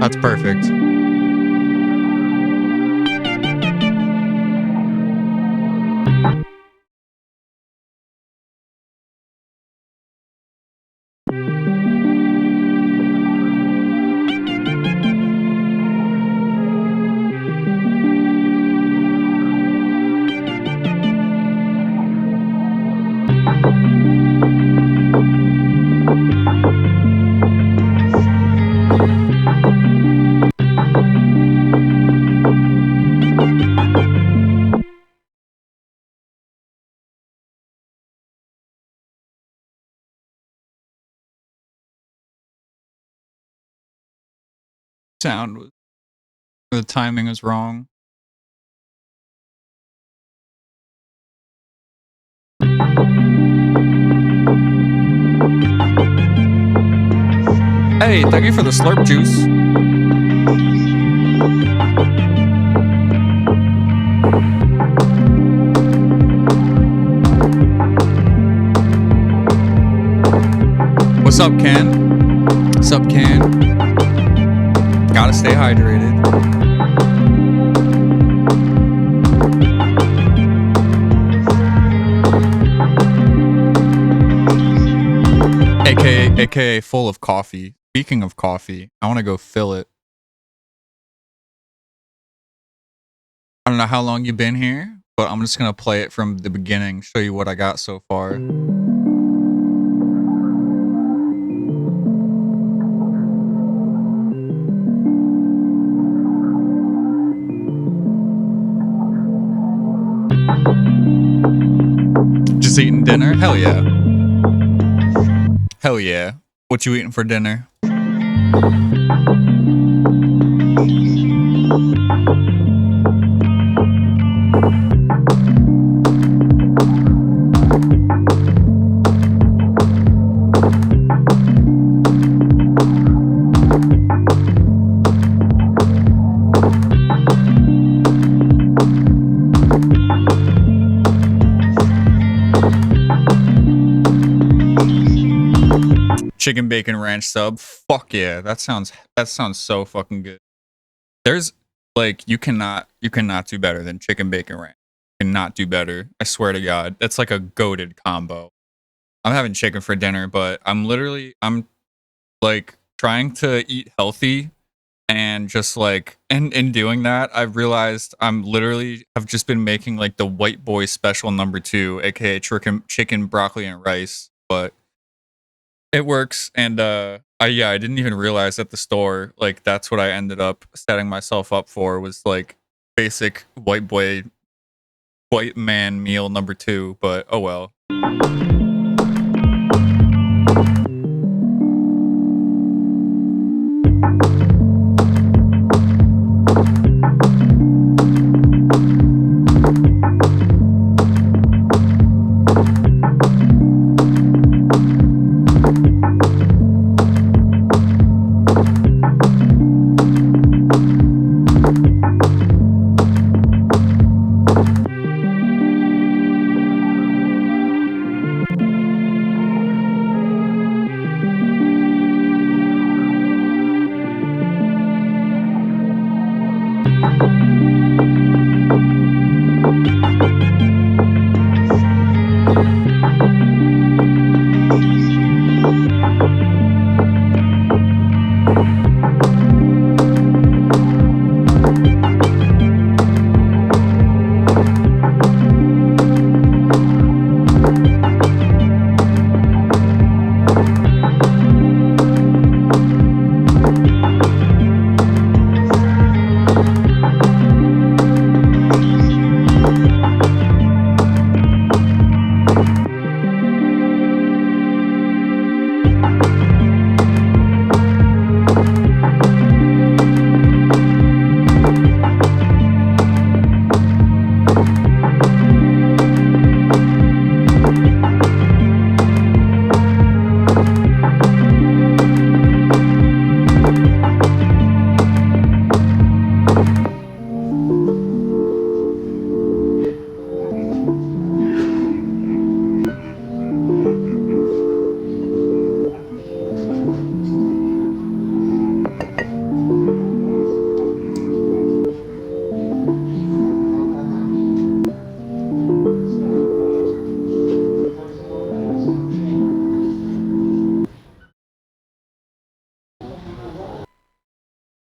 Speaker 1: That's perfect. Sound was. The timing was wrong. Hey, thank you for the slurp juice. What's up, Ken? What's up, Ken? Gotta stay hydrated. AKA full of coffee. Speaking of coffee, I want to go fill it. I don't know how long you've been here, but I'm just going to play it from the beginning, show you what I got so far. Just eating dinner? Hell yeah. Hell yeah. What you eating for dinner? Chicken bacon ranch sub. Fuck yeah. That sounds so fucking good. There's like you cannot do better than chicken bacon ranch. You cannot do better. I swear to God. That's like a goated combo. I'm having chicken for dinner, but I'm like trying to eat healthy and just like in doing that, I've realized I'm literally have just been making like the white boy special #2, aka chicken, broccoli, and rice. But it works, and I didn't even realize at the store like that's what I ended up setting myself up for was like basic white man meal #2. But oh well.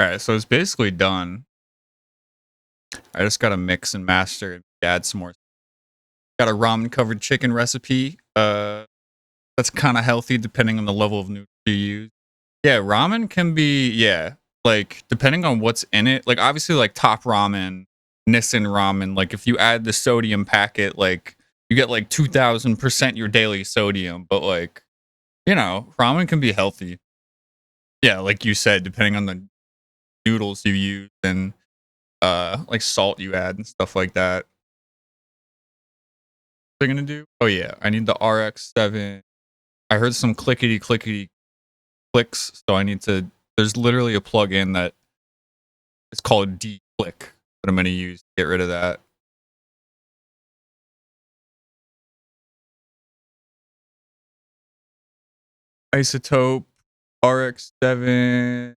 Speaker 1: All right, so it's basically done. I just gotta mix and master and add some more. Got a ramen covered chicken recipe. That's kind of healthy depending on the level of noodles you use. Yeah, ramen can be like depending on what's in it. Like obviously like top ramen, Nissin ramen, like if you add the sodium packet, like you get like 2000% your daily sodium, but like, you know, ramen can be healthy. Yeah, like you said, depending on the noodles you use and like salt you add and stuff like that. What am I gonna do? Oh yeah, I need the RX-7. I heard some clickety clicks, so I need to. There's literally a plugin that it's called D-Click that I'm gonna use to get rid of that. Isotope RX-7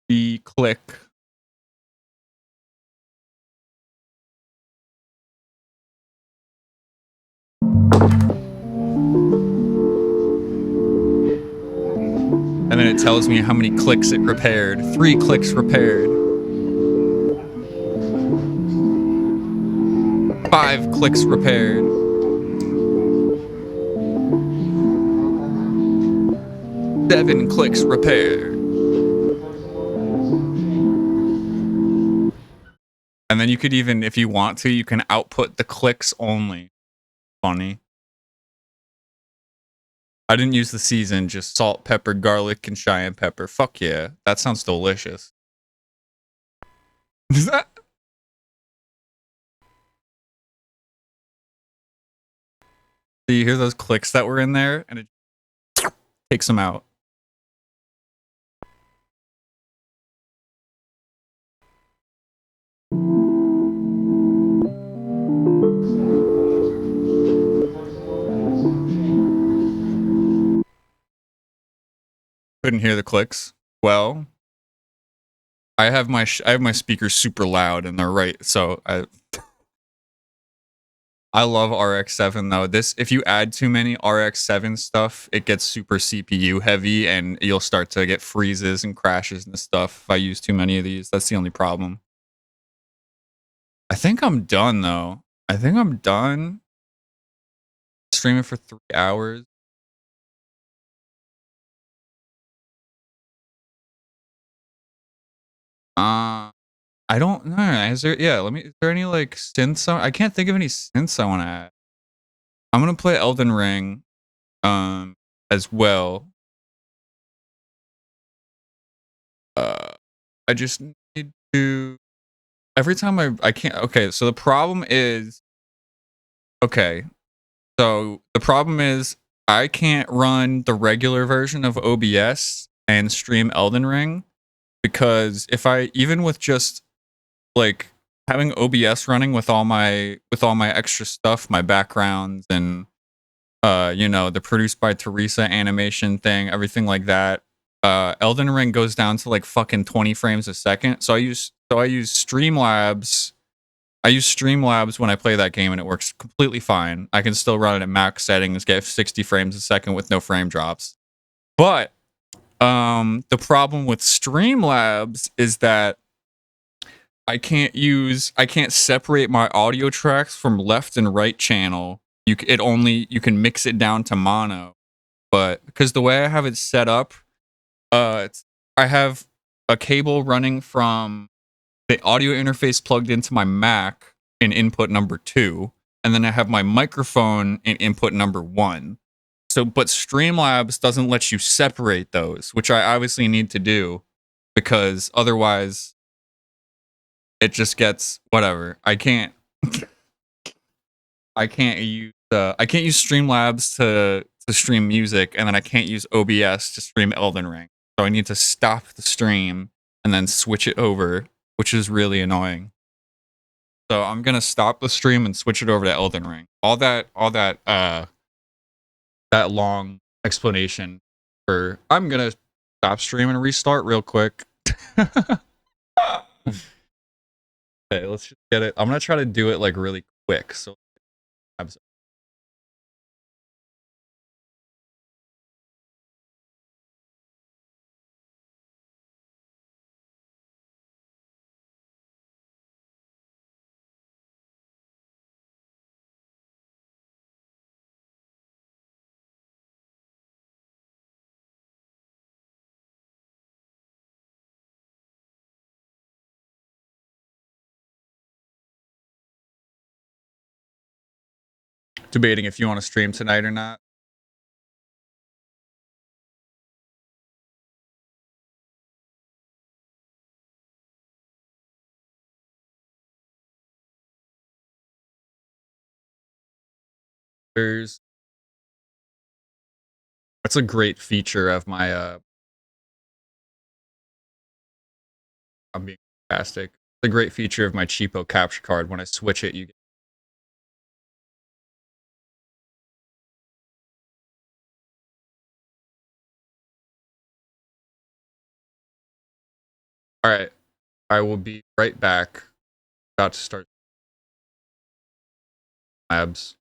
Speaker 1: D-Click. And then it tells me how many clicks it repaired. 3 clicks repaired. 5 clicks repaired. 7 clicks repaired. And then you could even, if you want to, you can output the clicks only. Funny. I didn't use the season, just salt, pepper, garlic, and cayenne pepper. Fuck yeah. That sounds delicious. Is that? Do you hear those clicks that were in there? And it takes them out. couldn't hear the clicks. Well, I have my speakers super loud and they're right. So I love RX-7 though. This, if you add too many RX-7 stuff, it gets super CPU heavy and you'll start to get freezes and crashes and stuff if I use too many of these. That's the only problem. I think I'm done though. I think I'm done streaming for 3 hours. I don't know. Is there, yeah, is there any like synths? I can't think of any synths I want to add. I'm going to play Elden Ring as well. I just need to, every time I can't, okay, so the problem is, okay, so the problem is I can't run the regular version of OBS and stream Elden Ring because if I, even with just like having OBS running with all my extra stuff, my backgrounds and you know, the produced by Teresa animation thing, everything like that. Elden Ring goes down to like fucking 20 frames a second. So I use Streamlabs. I use Streamlabs when I play that game and it works completely fine. I can still run it at max settings, get 60 frames a second with no frame drops. But the problem with Streamlabs is that I can't separate my audio tracks from left and right channel. You can mix it down to mono, but because the way I have it set up, I have a cable running from the audio interface plugged into my Mac in input number 2, and then I have my microphone in input number 1. So, but Streamlabs doesn't let you separate those, which I obviously need to do because otherwise it just gets whatever. I can't use Streamlabs to stream music, and then I can't use OBS to stream Elden Ring. So I need to stop the stream and then switch it over, which is really annoying. So I'm gonna stop the stream and switch it over to Elden Ring. All that that long explanation for I'm gonna stop stream and restart real quick. Okay, let's just get it. I'm gonna try to do it like really quick. So debating if you want to stream tonight or not. That's a great feature of my I'm being sarcastic. It's a great feature of my cheapo capture card. When I switch it, you get all right. I will be right back. About to start labs.